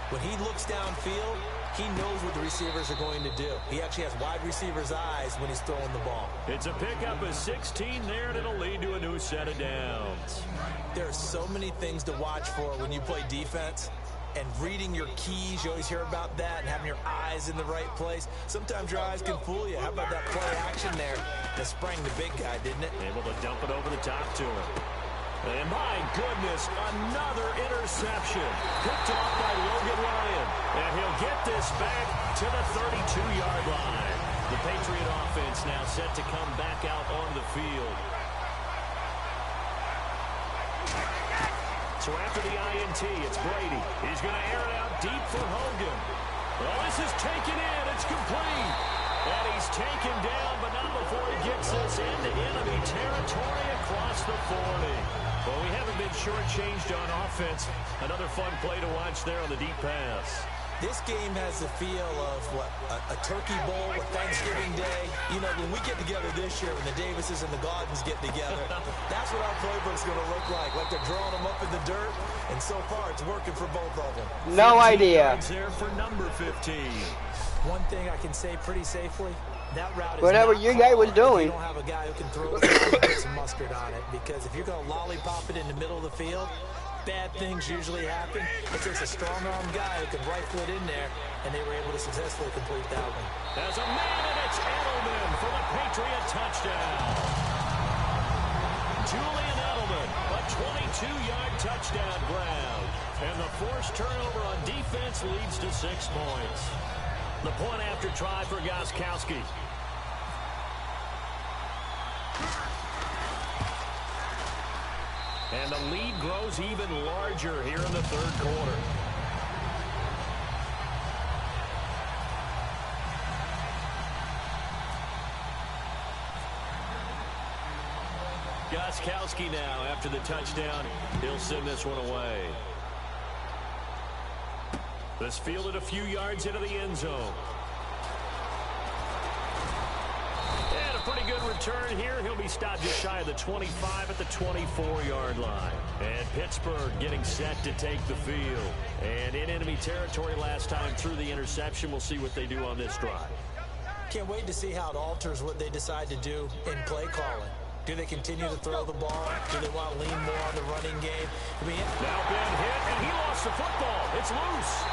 When he looks downfield, he knows what the receivers are going to do. He actually has wide receivers' eyes when he's throwing the ball. It's a pickup of 16 there, and it'll lead to a new set of downs. There are so many things to watch for when you play defense. And reading your keys, you always hear about that, and having your eyes in the right place. Sometimes your eyes can fool you. How about that play action there that sprang the big guy, didn't it? Able to dump it over the top to him. And my goodness, another interception. Picked off by Logan Ryan. And he'll get this back to the 32-yard line. The Patriot offense now set to come back out on the field. So after the INT, it's Brady. He's going to air it out deep for Hogan. Well, this is taken in. It's complete. And he's taken down, but not before he gets this into enemy territory across the 40. Well, we haven't been shortchanged on offense. Another fun play to watch there on the deep pass. This game has the feel of, what, a turkey bowl, a Thanksgiving Day. You know, when we get together this year, when the Davises and the Gaudens get together, that's what our playbook's going to look like. Like they're drawing them up in the dirt, and so far it's working for both of them. No idea. There for number 15. One thing I can say pretty safely, that route is whatever your guy was doing. You don't have a guy who can throw the ball and put some mustard on it, because if you're going to lollipop it in the middle of the field, bad things usually happen. It takes a strong-arm guy who can rifle it in there, and they were able to successfully complete that one. There's a man, and it's Edelman for the Patriot touchdown. Julian Edelman, a 22-yard touchdown grab. And the forced turnover on defense leads to 6 points. The point after try for Gostkowski. And the lead grows even larger here in the third quarter. Gostkowski now after the touchdown. He'll send this one away. This fielded a few yards into the end zone. And a pretty good return here. He'll be stopped just shy of the 25 at the 24-yard line. And Pittsburgh getting set to take the field. And in enemy territory last time through the interception. We'll see what they do on this drive. Can't wait to see how it alters what they decide to do in play calling. Do they continue to throw the ball? Do they want to lean more on the running game? Now Ben hit, and he lost the football. It's loose.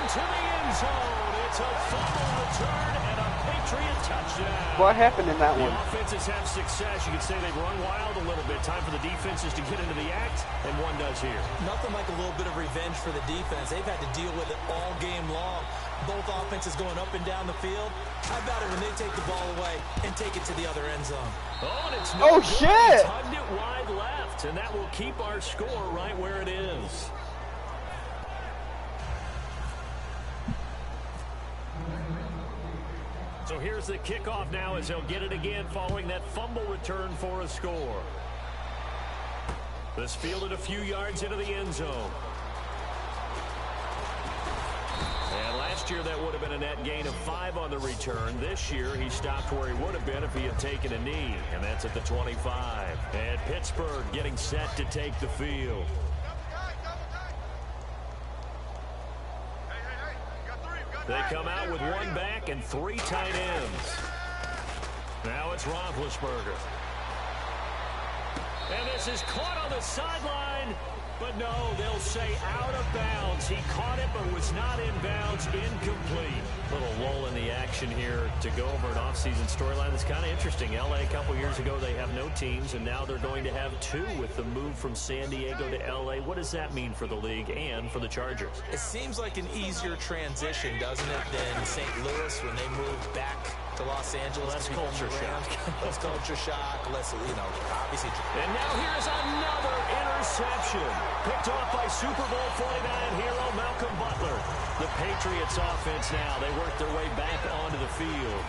into the end zone. It's a fumble return and a Patriot touchdown. What happened in that one? The offenses have success. You could say they've run wild a little bit. Time for the defenses to get into the act, and one does here. Nothing like a little bit of revenge for the defense. They've had to deal with it all game long. Both offenses going up and down the field. How about it when they take the ball away and take it to the other end zone? Oh, and it's no good. Shit! He tugged it wide left, and that will keep our score right where it is. So here's the kickoff now as they'll get it again following that fumble return for a score. This fielded a few yards into the end zone. And last year that would have been a net gain of 5 on the return. This year he stopped where he would have been if he had taken a knee, and that's at the 25. And Pittsburgh getting set to take the field. They come out with 1 back and 3 tight ends. Now it's Roethlisberger. And this is caught on the sideline. But no, they'll say out of bounds. He caught it but was not in bounds. Incomplete. Little lull in the action here to go over an offseason storyline that's kind of interesting. LA a couple years ago, they have no teams, and now they're going to have 2 with the move from San Diego to LA. What does that mean for the league and for the Chargers? It seems like an easier transition, doesn't it, than St. Louis when they moved back to Los Angeles. Less culture shock. Less culture shock. Less, obviously. And now here's another interception. Picked off by Super Bowl 49 hero Malcolm Butler. The Patriots offense now. They work their way back onto the field.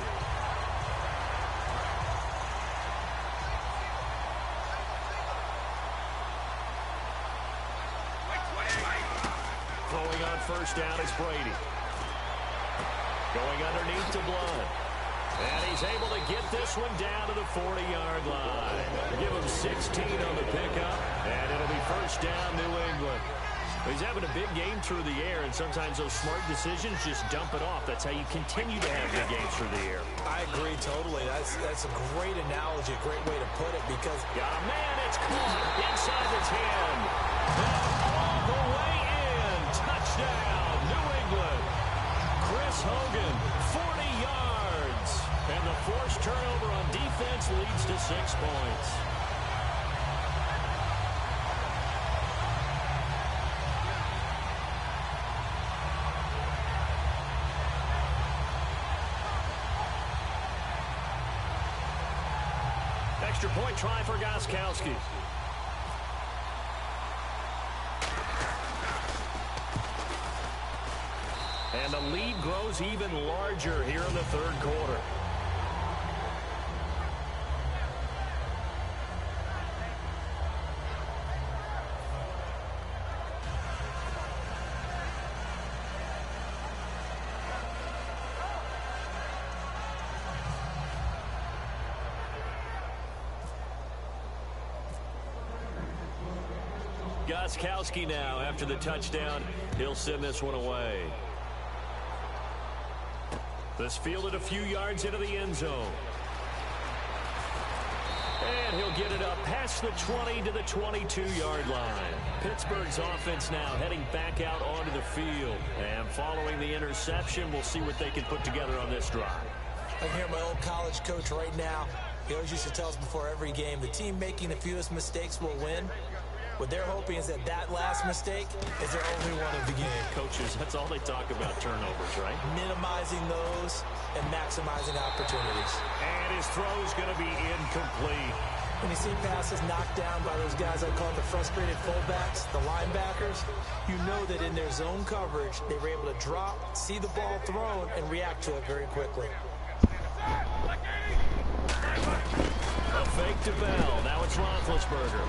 Throwing on first down is Brady. Going underneath to Blunt. And he's able to get this one down to the 40-yard line. Give him 16 on the pickup, and it'll be first down, New England. He's having a big game through the air, and sometimes those smart decisions just dump it off. That's how you continue to have big games through the air. I agree totally. That's a great analogy, a great way to put it, because... Got a man, it's caught inside the 10. And all the way in. Touchdown, New England. Chris Hogan, 40 yards. And the forced turnover on defense leads to 6 points. Extra point try for Gostkowski. And the lead grows even larger here in the third quarter. Gostkowski now after the touchdown. He'll send this one away. This fielded a few yards into the end zone. And he'll get it up past the 20 to the 22-yard line. Pittsburgh's offense now heading back out onto the field. And following the interception, we'll see what they can put together on this drive. I can hear my old college coach right now. He always used to tell us before every game, the team making the fewest mistakes will win. What they're hoping is that that last mistake is their only one of the game. Coaches, that's all they talk about, turnovers, right? Minimizing those and maximizing opportunities. And his throw's going to be incomplete. When you see passes knocked down by those guys I call the frustrated fullbacks, the linebackers, you know that in their zone coverage, they were able to drop, see the ball thrown, and react to it very quickly. A fake to Bell. Now it's Roethlisberger.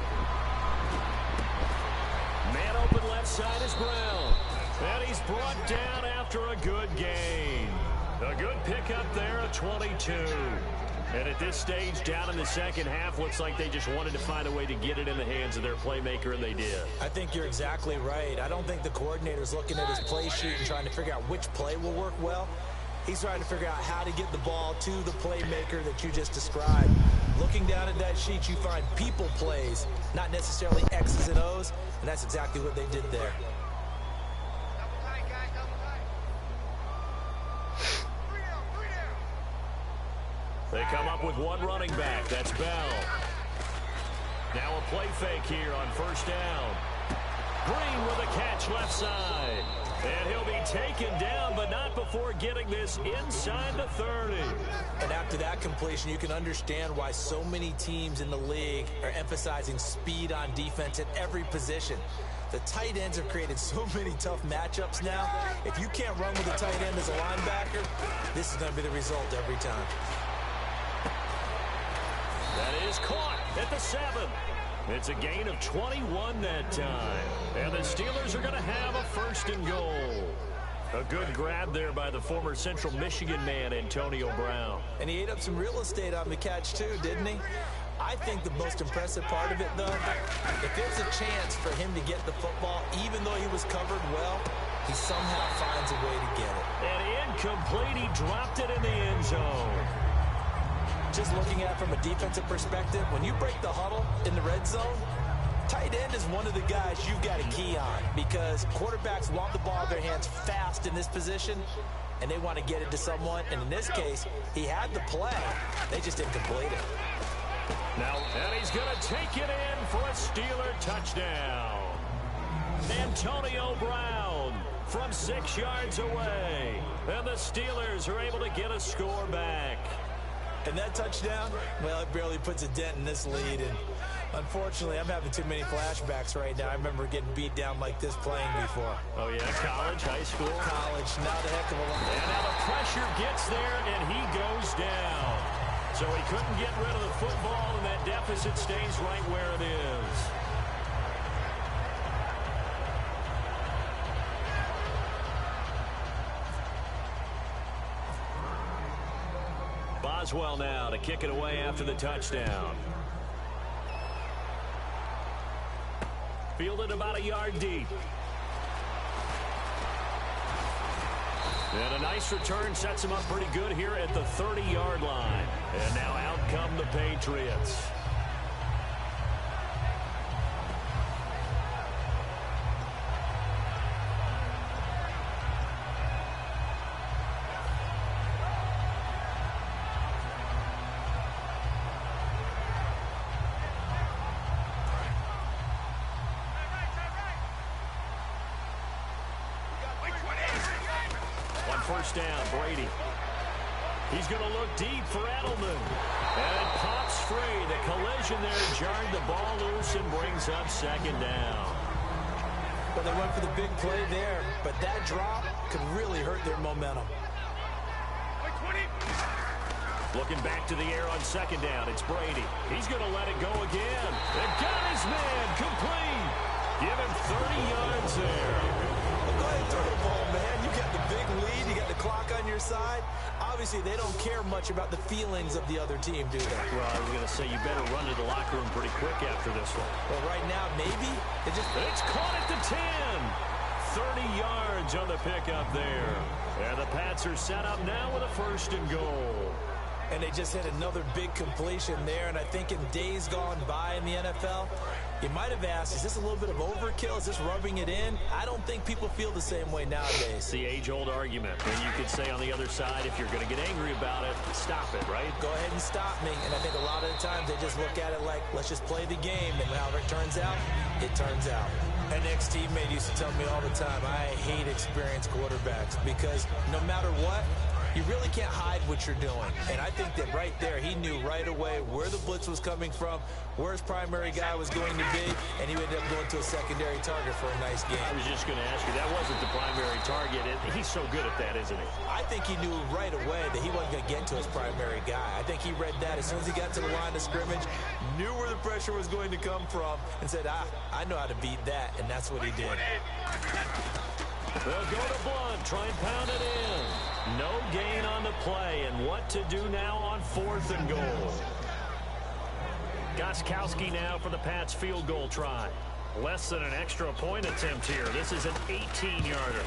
Man open left side is Brown. And he's brought down after a good gain. A good pickup there, a 22. And at this stage, down in the second half, looks like they just wanted to find a way to get it in the hands of their playmaker, and they did. I think you're exactly right. I don't think the coordinator's looking at his play sheet and trying to figure out which play will work well. He's trying to figure out how to get the ball to the playmaker that you just described. Looking down at that sheet, you find people plays, not necessarily X's and O's, and that's exactly what they did there. They come up with one running back. That's Bell. Now a play fake here on first down. Green with a catch left side. And he'll be taken down, but not before getting this inside the 30. And after that completion, you can understand why so many teams in the league are emphasizing speed on defense at every position. The tight ends have created so many tough matchups now. If you can't run with a tight end as a linebacker, this is going to be the result every time. That is caught at the 7. It's a gain of 21 that time. And the Steelers are going to have a first and goal. A good grab there by the former Central Michigan man, Antonio Brown. And he ate up some real estate on the catch, too, didn't he? I think the most impressive part of it, though, if there's a chance for him to get the football, even though he was covered well, he somehow finds a way to get it. And incomplete, he dropped it in the end zone. Just looking at it from a defensive perspective, when you break the huddle in the red zone, tight end is one of the guys you've got to key on because quarterbacks want the ball in their hands fast in this position, and they want to get it to someone. And in this case, he had the play. They just didn't complete it. Now, and he's going to take it in for a Steeler touchdown. Antonio Brown from 6 yards away. And the Steelers are able to get a score back. And that touchdown, well, it barely puts a dent in this lead. And unfortunately, I'm having too many flashbacks right now. I remember getting beat down like this playing before. Oh, yeah, college, high school? College, not a heck of a lot. And now the pressure gets there, and he goes down. So he couldn't get rid of the football, and that deficit stays right where it is. Boswell now to kick it away after the touchdown. Fielded about a yard deep. And a nice return sets him up pretty good here at the 30-yard line. And now out come the Patriots. First down, Brady. He's going to look deep for Edelman. And it pops free. The collision there jarred the ball loose and brings up second down. Well, they went for the big play there, but that drop could really hurt their momentum. Looking back to the air on second down, it's Brady. He's going to let it go again. And got his man complete. Give him 30 yards there. Well, go ahead and throw the ball, man. You got the big lead. You got the clock on your side. Obviously, they don't care much about the feelings of the other team, do they? Well, I was going to say, you better run to the locker room pretty quick after this one. Well, right now, maybe. It's caught at the 10. 30 yards on the pickup there. And the Pats are set up now with a first and goal. And they just hit another big completion there. And I think in days gone by in the NFL, you might have asked, is this a little bit of overkill? Is this rubbing it in? I don't think people feel the same way nowadays. It's the age-old argument. And you could say on the other side, if you're going to get angry about it, stop it, right? Go ahead and stop me. And I think a lot of the times they just look at it like, let's just play the game. And however it turns out, it turns out. An ex-teammate used to tell me all the time, I hate experienced quarterbacks because no matter what, you really can't hide what you're doing. And I think that right there, he knew right away where the blitz was coming from, where his primary guy was going to be, and he ended up going to a secondary target for a nice game. I was just going to ask you, that wasn't the primary target. He's so good at that, isn't he? I think he knew right away that he wasn't going to get to his primary guy. I think he read that as soon as he got to the line of scrimmage, knew where the pressure was going to come from, and said, I know how to beat that, and that's what he did. They'll go to Blunt, try and pound it in. No gain on the play, and what to do now on 4th and goal. Gostkowski now for the Pats field goal try. Less than an extra point attempt here. This is an 18-yarder.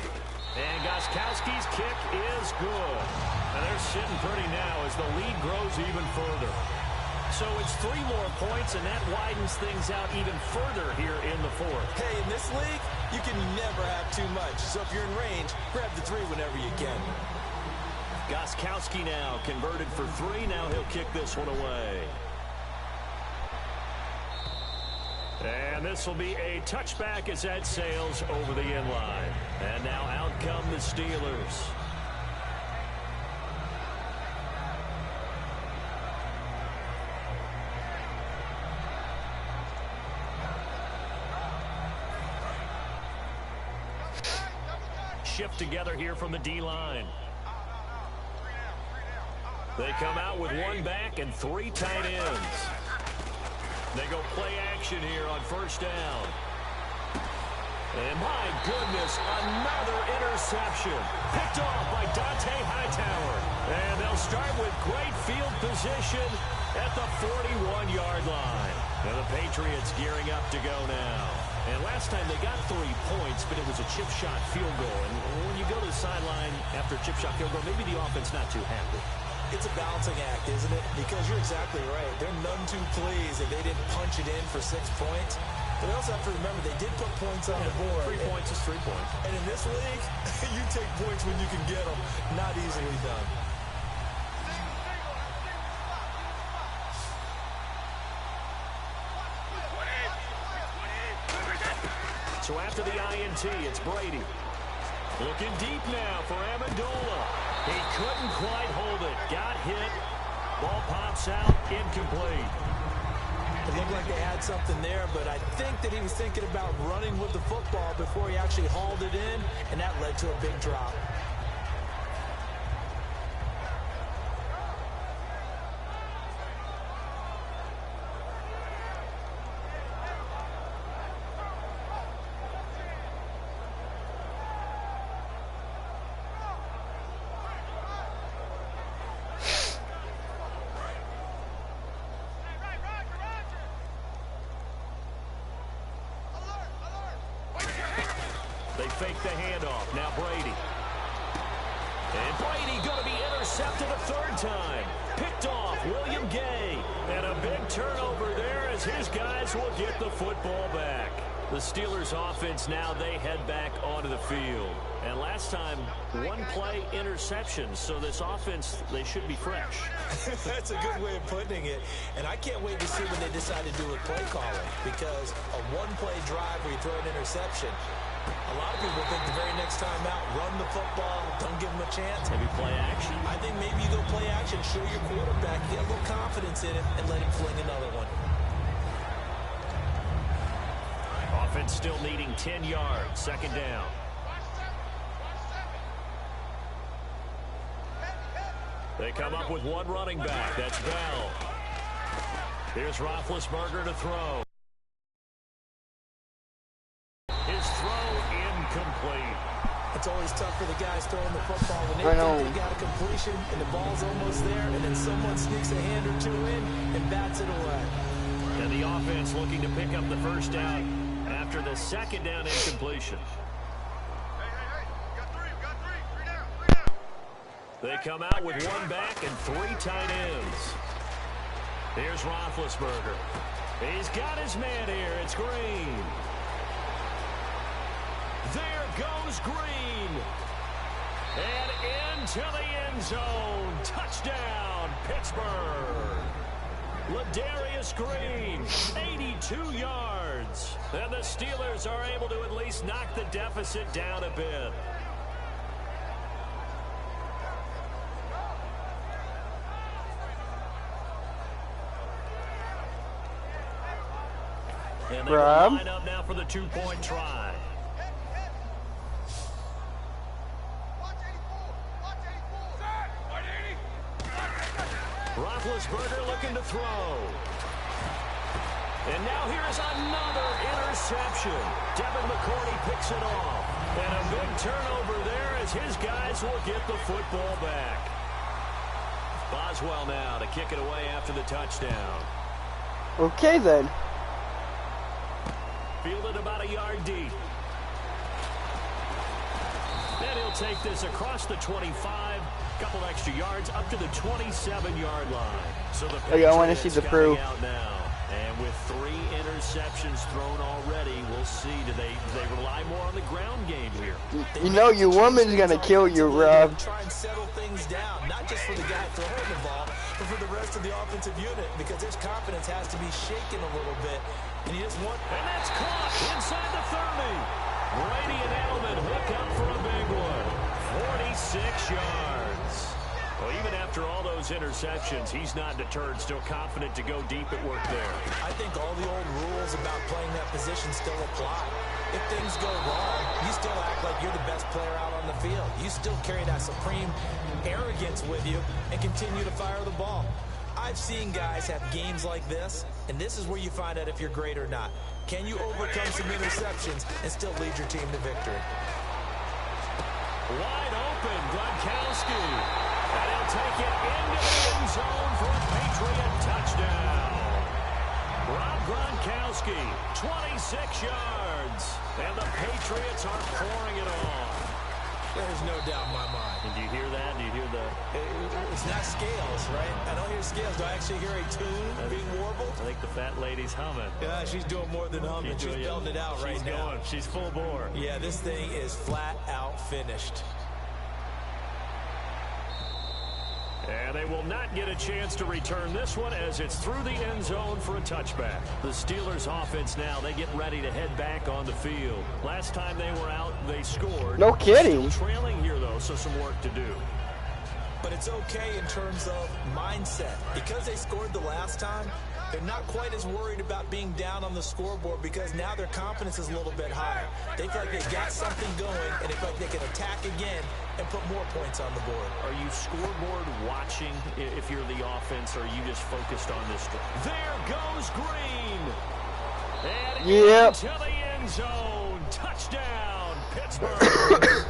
And Gostkowski's kick is good. And they're sitting pretty now as the lead grows even further. So it's 3 more points, and that widens things out even further here in the 4th. Hey, in this league, you can never have too much. So if you're in range, grab the 3 whenever you can. Gostkowski now converted for 3. Now he'll kick this one away. And this will be a touchback as that sails over the end line. And now out come the Steelers. Shift together here from the D-line. They come out with 1 back and 3 tight ends. They go play action here on first down. And my goodness, another interception. Picked off by Dante Hightower. And they'll start with great field position at the 41-yard line. And the Patriots gearing up to go now. And last time they got 3 points, but it was a chip shot field goal. And when you go to the sideline after a chip shot field goal, maybe the offense not too happy. It's a balancing act, isn't it? Because you're exactly right. They're none too pleased that they didn't punch it in for 6 points. But they also have to remember they did put points on the board. 3 points is 3 points. And in this league, you take points when you can get them. Not easily done. So after the INT, it's Brady. Looking deep now for Amendola. He couldn't quite hold it. Got hit. Ball pops out. Incomplete. It looked like they had something there, but I think that he was thinking about running with the football before he actually hauled it in, and that led to a big drop. They fake the handoff. Now Brady. And Brady going to be intercepted a 3rd time. Picked off William Gay. And a big turnover there as his guys will get the football back. The Steelers offense now, they head back onto the field. And last time, 1 play interception. So this offense, they should be fresh. That's a good way of putting it. And I can't wait to see what they decide to do with play calling. Because a 1-play drive where you throw an interception, a lot of people think the very next time out, run the football, don't give them a chance. Maybe play action. I think maybe you go play action, show your quarterback, get a little confidence in him, and let him fling another one. Offense still needing 10 yards. 2nd down. They come up with 1 running back. That's Bell. Here's Roethlisberger to throw. His throw incomplete. It's always tough for the guys throwing the football when they think they got a completion and the ball's almost there, and then someone sneaks a hand or 2 in and bats it away. And the offense looking to pick up the 1st down after the 2nd down incompletion. They come out with 1 back and 3 tight ends. Here's Roethlisberger. He's got his man here. It's Green. There goes Green. And into the end zone. Touchdown, Pittsburgh. Ladarius Green, 82 yards. And the Steelers are able to at least knock the deficit down a bit. And they line up now for the 2-point try. Roethlisberger looking to throw. And now here's another interception. Devin McCourty picks it off. And a big turnover there as his guys will get the football back. Boswell now to kick it away after the touchdown. Okay, then. Fielded about a yard deep. And he'll take this across the 25, couple extra yards up to the 27-yard line. So the I want to see the proof. Out now. And with 3 interceptions thrown already, we'll see. Do they rely more on the ground game here? You know your woman's gonna kill you, Rob. Try and settle things down, not just for the guy throwing the ball, but for the rest of the offensive unit, because his confidence has to be shaken a little bit. And you just want. And that's caught inside the 30. Brady and Edelman hook up for a big one. 46 yards. Well, even after all those interceptions, he's not deterred, still confident to go deep at work there. I think all the old rules about playing that position still apply. If things go wrong, you still act like you're the best player out on the field. You still carry that supreme arrogance with you and continue to fire the ball. I've seen guys have games like this, and this is where you find out if you're great or not. Can you overcome some interceptions and still lead your team to victory? Wide open, Gronkowski. And he'll take it into the end zone for a Patriot touchdown. Rob Gronkowski, 26 yards. And the Patriots are pouring it on. There's no doubt in my mind. And do you hear that? Do you hear the... It's not scales, right? I don't hear scales. Do I actually hear a tune being warbled? I think the fat lady's humming. Yeah, she's doing more than humming. She's belting it out right now. She's full bore. Yeah, this thing is flat out finished. And they will not get a chance to return this one as it's through the end zone for a touchback. The Steelers offense now, they get ready to head back on the field. Last time they were out, they scored. No kidding. Still trailing here, though, so some work to do. But it's okay in terms of mindset. Because they scored the last time, they're not quite as worried about being down on the scoreboard because now their confidence is a little bit higher. They feel like they've got something going, and they feel like they can attack again and put more points on the board. Are you scoreboard watching if you're the offense, or are you just focused on this? There goes Green. And into the end zone. Touchdown, Pittsburgh.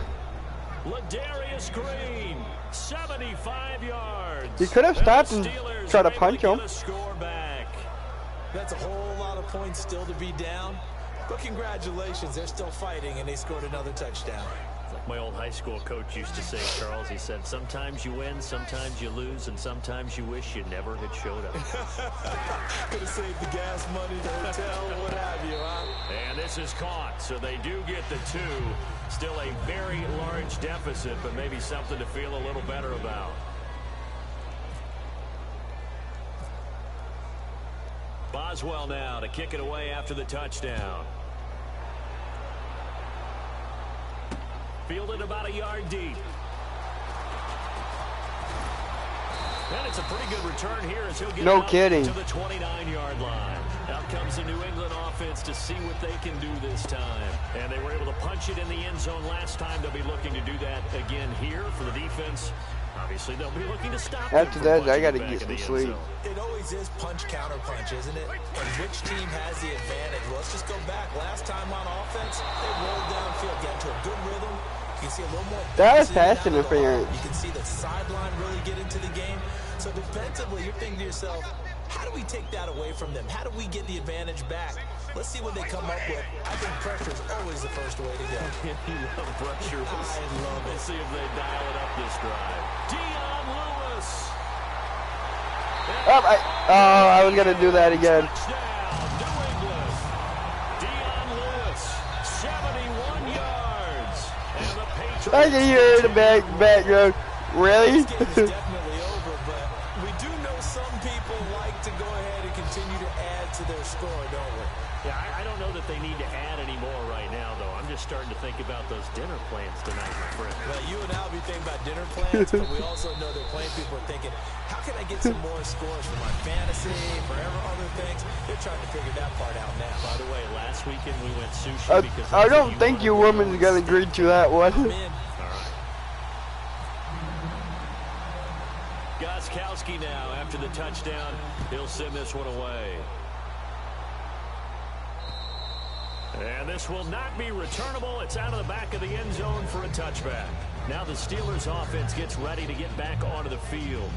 Ladarius Green, 75 yards. He could have stopped and tried to punch him. That's a whole lot of points still to be down. But congratulations, they're still fighting, and they scored another touchdown. Like my old high school coach used to say, Charles, he said, sometimes you win, sometimes you lose, and sometimes you wish you never had showed up. Could have saved the gas money, the hotel, what have you, huh? And this is caught, so they do get the 2. Still a very large deficit, but maybe something to feel a little better about. Boswell now to kick it away after the touchdown. Fielded about a yard deep. And it's a pretty good return here as he'll get kidding. To the 29-yard line. Out comes the New England offense to see what they can do this time. And they were able to punch it in the end zone last time. They'll be looking to do that again here for the defense. Obviously, they'll be looking to stop. After that, I got to get some sleep. It always is punch, counter punch, isn't it? And which team has the advantage? Well, let's just go back. Last time on offense, they rolled downfield, got into a good rhythm. You can see a little more. That was pass interference. You can see the sideline really get into the game. So defensively, you're thinking to yourself, how do we take that away from them? How do we get the advantage back? Let's see what they come up with. I think pressure is always the first way to go. You love pressure. I love it. We'll see if they dial it up this drive. Dion Lewis. I was going to do that again. Touchdown, New England. Dion Lewis, 71 yards. And the Patriots. I can hear the background. Really? This game is definitely over, but we do know some people like to go ahead and continue to add to their score, don't we? Yeah, I don't know that they need to add any more right now, though. I'm just starting to think about those dinner plans tonight, my friend. Well, you and I will be thinking about dinner plans, but we also know their playing people are thinking, how can I get some more scores for my fantasy, for other things? They're trying to figure that part out now. By the way, last weekend we went sushi because I don't think your woman's going to agree to that one. All right. Gostkowski now after the touchdown. He'll send this one away. And this will not be returnable. It's out of the back of the end zone for a touchback. Now the Steelers offense gets ready to get back onto the field.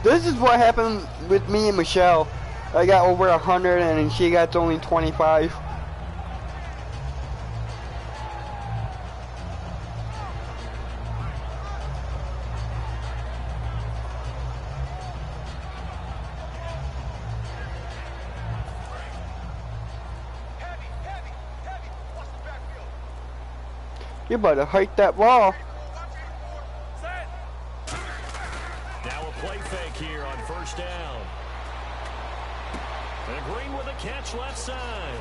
This is what happened with me and Michelle. I got over 100 and she got only 25. You better hurt that ball. Now a play fake here on first down. And Green with a catch left side.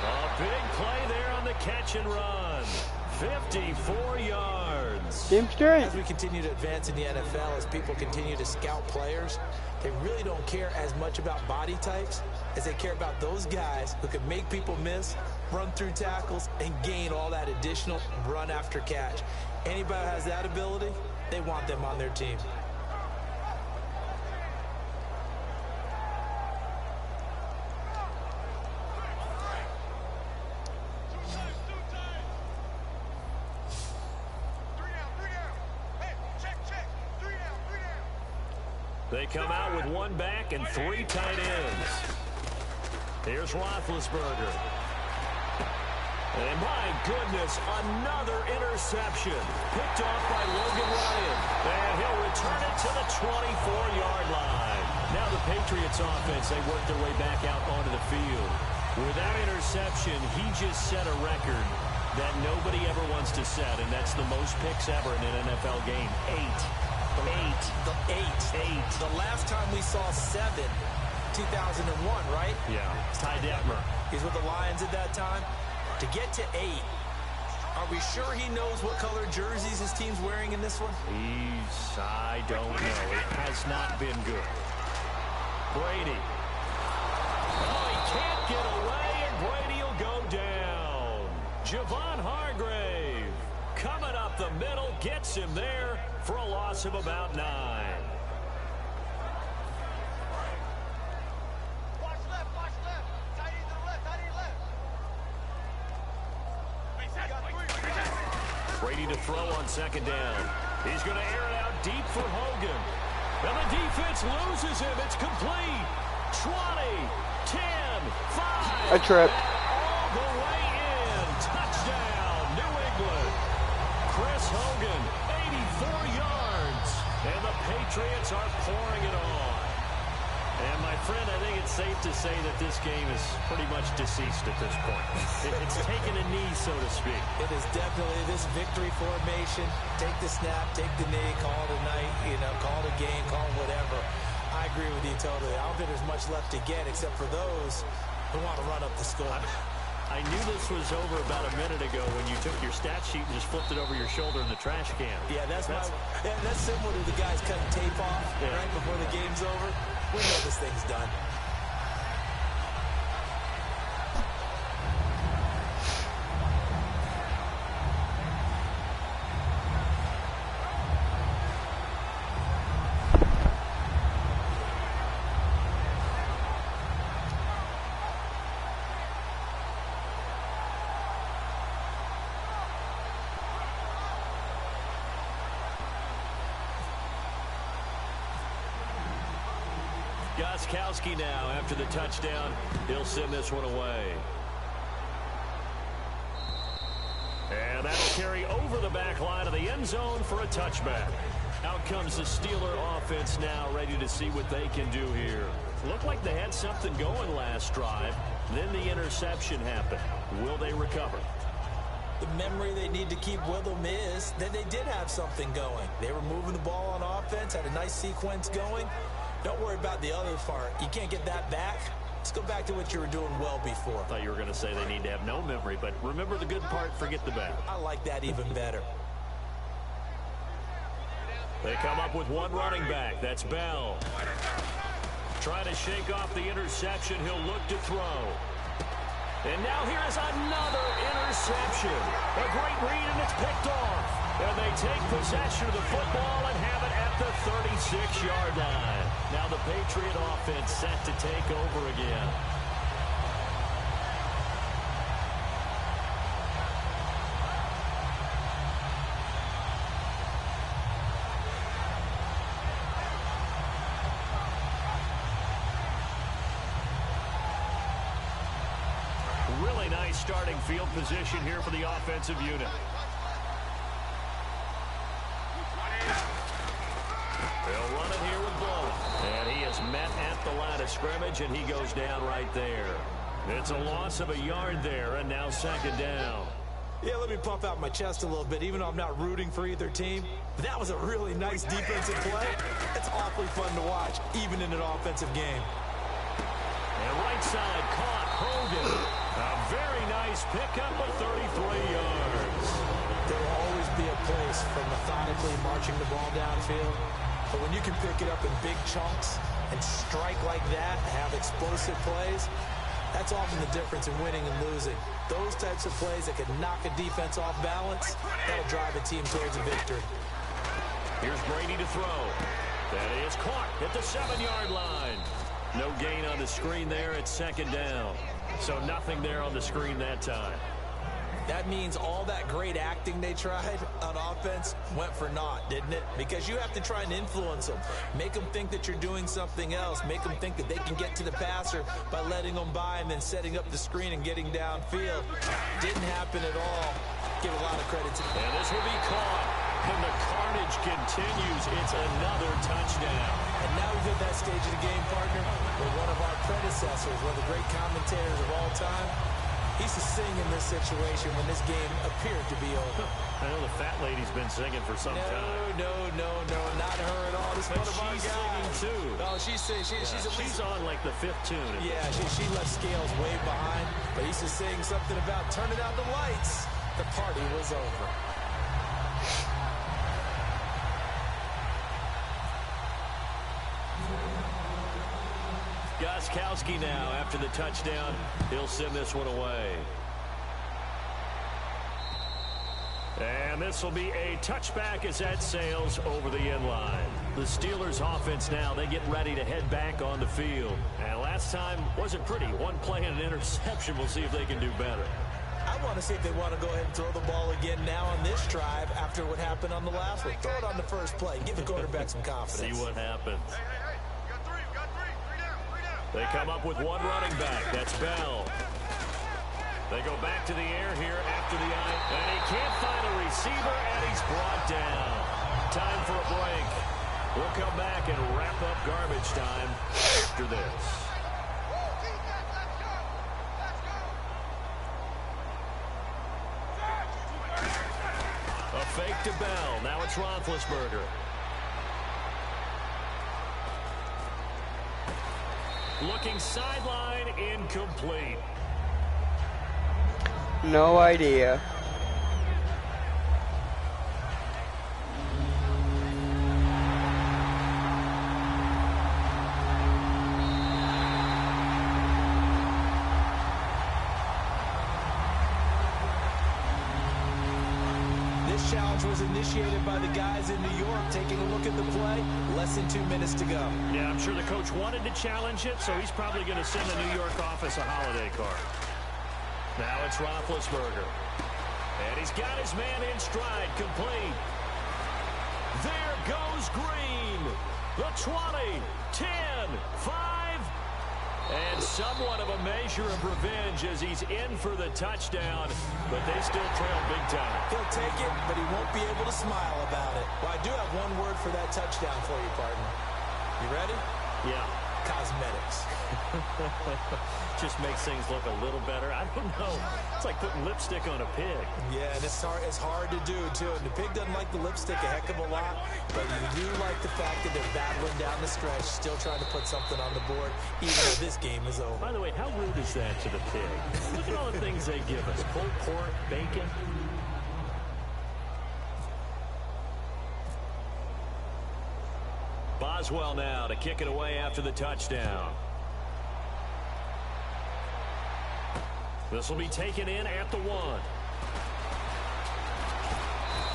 A big play there on the catch and run. 54 yards. Game straight. As we continue to advance in the NFL, as people continue to scout players, they really don't care as much about body types as they care about those guys who can make people miss, run through tackles, and gain all that additional run after catch. Anybody who has that ability, they want them on their team. They come out with one back and three tight ends. Here's Roethlisberger. And my goodness, another interception. Picked off by Logan Ryan. And he'll return it to the 24-yard line. Now the Patriots offense, they work their way back out onto the field. With that interception, he just set a record that nobody ever wants to set, and that's the most picks ever in an NFL game. 8. The last time we saw 7, 2001, right? Yeah, Ty Detmer. He's with the Lions at that time. To get to 8, are we sure he knows what color jerseys his team's wearing in this one? I don't know. It has not been good. Brady. Oh, he can't get away, and Brady will go down. Javon Hargrave coming up the middle, gets him there for a loss of about 9. Brady to throw on second down. He's going to air it out deep for Hogan. And the defense loses him. It's complete. 20, 10, 5. A trip. All the way in. Touchdown, New England. Chris Hogan, 84 yards. And the Patriots are pouring it on. And, my friend, I think it's safe to say that this game is pretty much deceased at this point. It's taken a knee, so to speak. It is definitely this victory formation. Take the snap, take the knee, call it a night, call it a game, call it whatever. I agree with you totally. I don't think there's much left to get except for those who want to run up the score. I knew this was over about a minute ago when you took your stat sheet and just flipped it over your shoulder in the trash can. Yeah, that's similar to the guys cutting tape off right before the game's over. We know this thing's done. Gostkowski now, after the touchdown, he'll send this one away. And that'll carry over the back line of the end zone for a touchback. Out comes the Steeler offense now, ready to see what they can do here. Looked like they had something going last drive. Then the interception happened. Will they recover? The memory they need to keep with them is that they did have something going. They were moving the ball on offense, had a nice sequence going. Don't worry about the other part. You can't get that back. Let's go back to what you were doing well before. I thought you were going to say they need to have no memory, but remember the good part, forget the bad. I like that even better. They come up with one running back. That's Bell. Trying to shake off the interception. He'll look to throw. And now here is another interception. A great read, and it's picked off. And they take possession of the football and have it at the 36-yard line. Now the Patriot offense set to take over again. Really nice starting field position here for the offensive unit. They'll run it here with Ball. And he is met at the line of scrimmage, and he goes down right there. It's a loss of a yard there, and now second down. Yeah, let me puff out my chest a little bit, even though I'm not rooting for either team. But that was a really nice defensive play. It's awfully fun to watch, even in an offensive game. And right side caught Hogan. A very nice pickup of 33 yards. There will always be a place for methodically marching the ball downfield. But when you can pick it up in big chunks and strike like that, have explosive plays, that's often the difference in winning and losing. Those types of plays that can knock a defense off balance, that'll drive a team towards a victory. Here's Brady to throw. That is caught at the 7-yard line. No gain on the screen there at second down. So nothing there on the screen that time. That means all that great acting they tried on offense went for naught, didn't it? Because you have to try and influence them. Make them think that you're doing something else. Make them think that they can get to the passer by letting them by and then setting up the screen and getting downfield. Didn't happen at all. Give a lot of credit to them. And this will be caught. And the carnage continues. It's another touchdown. And now we've hit that stage of the game, partner, where one of our predecessors, one of the great commentators of all time, he used to sing in this situation when this game appeared to be over. I know the fat lady's been singing for some time. No, not her at all. This is one of our guys. She's singing too. Oh, she's on like the 5th tune. Yeah, she left Scales way behind, but he used to sing something about turning out the lights. The party was over. Gostkowski now after the touchdown. He'll send this one away. And this will be a touchback as that sails over the end line. The Steelers offense now, they get ready to head back on the field. And last time wasn't pretty. One play and an interception. We'll see if they can do better. I want to see if they want to go ahead and throw the ball again now on this drive after what happened on the last one. Throw it on the first play. Give the quarterback some confidence. See what happens. They come up with one running back. That's Bell. They go back to the air here after the eye. And he can't find a receiver, and he's brought down. Time for a break. We'll come back and wrap up garbage time after this. A fake to Bell. Now it's Roethlisberger. Looking sideline, incomplete. No idea. This challenge was initiated by the guys in New York. Taking a look at the play, less than 2 minutes to go. Yeah, I'm sure the coach wanted to challenge it, so he's probably going to send the New York office a holiday card. Now it's Roethlisberger. And he's got his man in stride, complete. There goes Green. The 20, 10, 5. And somewhat of a measure of revenge as he's in for the touchdown, but they still trail big time. He'll take it, but he won't be able to smile about it. Well, I do have one word for that touchdown for you, partner. You ready? Yeah. Cosmetics. Just makes things look a little better. I don't know. It's like putting lipstick on a pig. Yeah, and it's hard to do, too. And the pig doesn't like the lipstick a heck of a lot, but you do like the fact that they're battling down the stretch, still trying to put something on the board, even though this game is over. By the way, how rude is that to the pig? Look at all the things they give us. Pulled pork, bacon. Boswell now to kick it away after the touchdown. This will be taken in at the 1.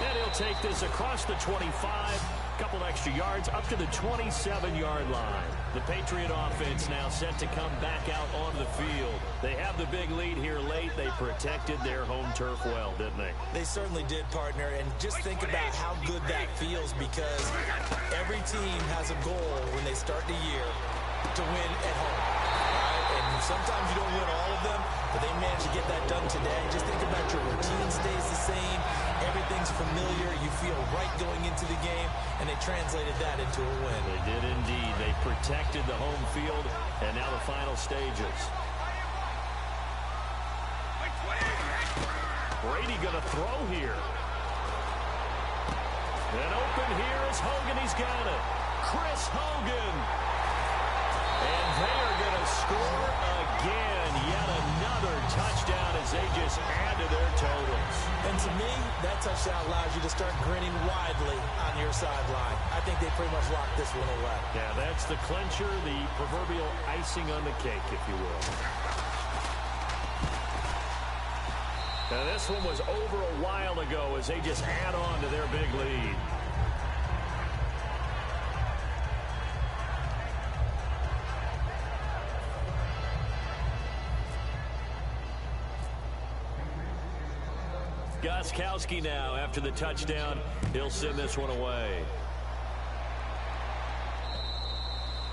And he'll take this across the 25. Couple extra yards up to the 27-yard line. The Patriot offense now set to come back out on the field. They have the big lead here late. They protected their home turf well, didn't they? They certainly did, partner. And just think about how good that feels, because every team has a goal when they start the year to win at home. Right? And sometimes you don't win all of them, but they managed to get that done today. Just think about your routine stays the same. Everything's familiar. You feel right going into the game, and they translated that into a win. They did indeed. They protected the home field, and now the final stages. Brady going to throw here. And open here is Hogan. He's got it. Chris Hogan. And they are going to score again. Yet another touchdown as they just add to their totals. And to me, that touchdown allows you to start grinning widely on your sideline. I think they pretty much locked this one away. Yeah, that's the clincher, the proverbial icing on the cake, if you will. Now, this one was over a while ago as they just add on to their big lead. Gostkowski now after the touchdown. He'll send this one away.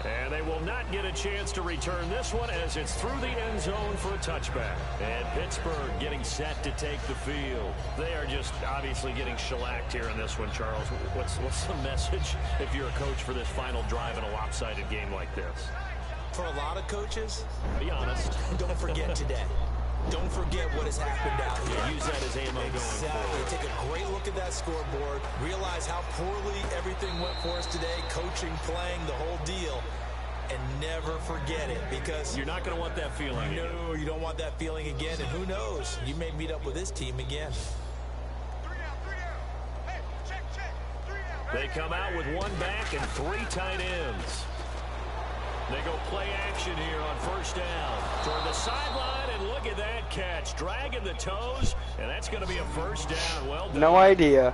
And they will not get a chance to return this one as it's through the end zone for a touchback. And Pittsburgh getting set to take the field. They are just obviously getting shellacked here in this one, Charles. What's the message if you're a coach for this final drive in a lopsided game like this? For a lot of coaches, be honest. Don't forget today. Don't forget what has happened out here. Yeah, use that as ammo going forward. Take a great look at that scoreboard. Realize how poorly everything went for us today. Coaching, playing, the whole deal. And never forget it, because you're not going to want that feeling. No, you don't want that feeling again. And who knows? You may meet up with this team again. They come out with one back and three tight ends. They go play action here on first down. Toward the sideline, and look at that catch. Dragging the toes, and that's going to be a first down. Well done. No idea.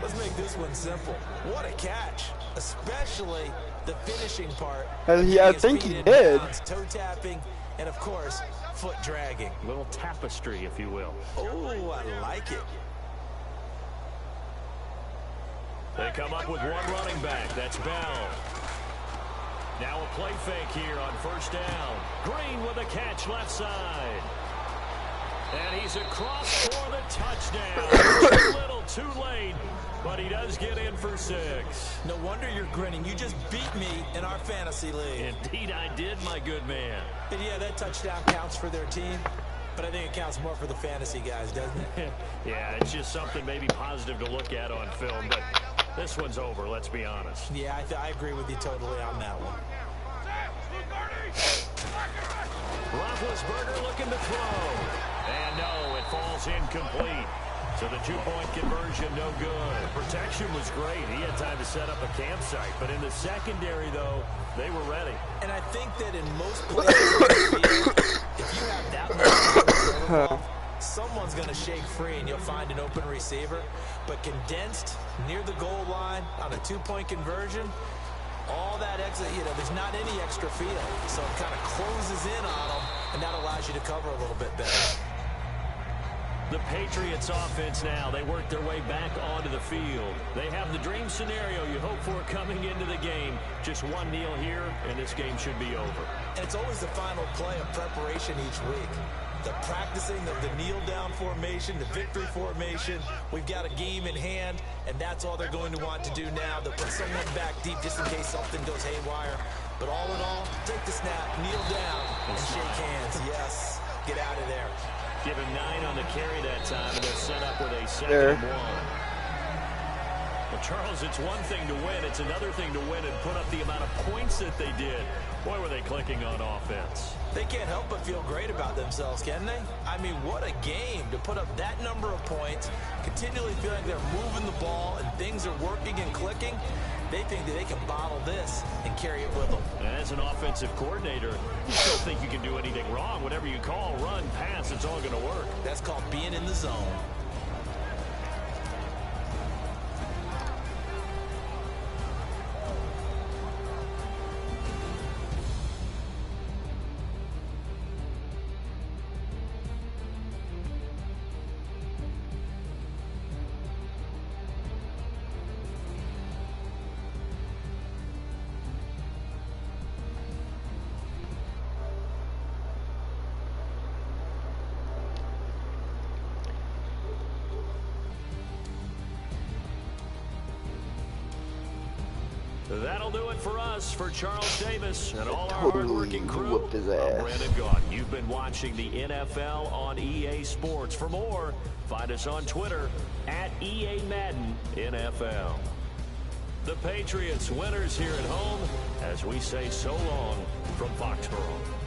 Let's make this one simple. What a catch, especially the finishing part. I think he did. Toe tapping, and of course, foot dragging. Little tapestry, if you will. Oh, I like it. They come up with one running back. That's Bell. Now a play fake here on first down. Green with a catch left side. And he's across for the touchdown. Too little, too late. But he does get in for 6. No wonder you're grinning. You just beat me in our fantasy league. Indeed I did, my good man. And yeah, that touchdown counts for their team. But I think it counts more for the fantasy guys, doesn't it? Yeah, it's just something maybe positive to look at on film. But this one's over, let's be honest. Yeah, I agree with you totally on that one. Roethlisberger looking to throw. And no, it falls incomplete. So the two-point conversion, no good. The protection was great. He had time to set up a campsite. But in the secondary, though, they were ready. And I think that in most places, if you have that much someone's going to shake free and you'll find an open receiver. But condensed near the goal line on a two-point conversion, all that extra, there's not any extra field. So it kind of closes in on them, and that allows you to cover a little bit better. The Patriots offense now, they work their way back onto the field. They have the dream scenario you hope for coming into the game. Just one kneel here, and this game should be over. And it's always the final play of preparation each week. The practicing of the kneel-down formation, the victory formation. We've got a game in hand, and that's all they're going to want to do now. They'll put someone back deep just in case something goes haywire. But all in all, take the snap, kneel down, and shake hands. Yes, get out of there. Give him 9 on the carry that time, and they're set up with a 2nd and 1. Well, Charles, it's one thing to win. It's another thing to win and put up the amount of points that they did. Boy, were they clicking on offense. They can't help but feel great about themselves, can they? I mean, what a game to put up that number of points, continually feeling they're moving the ball and things are working and clicking. They think that they can bottle this and carry it with them. As an offensive coordinator, you still think you can do anything wrong. Whatever you call, run, pass, it's all going to work. That's called being in the zone. That'll do it for us. For Charles Davis and all our hardworking crew, whooped his ass. I'm Brandon Gaudin. You've been watching the NFL on EA Sports. For more, find us on Twitter at EA Maddn NFL. The Patriots winners here at home as we say so long from Foxborough.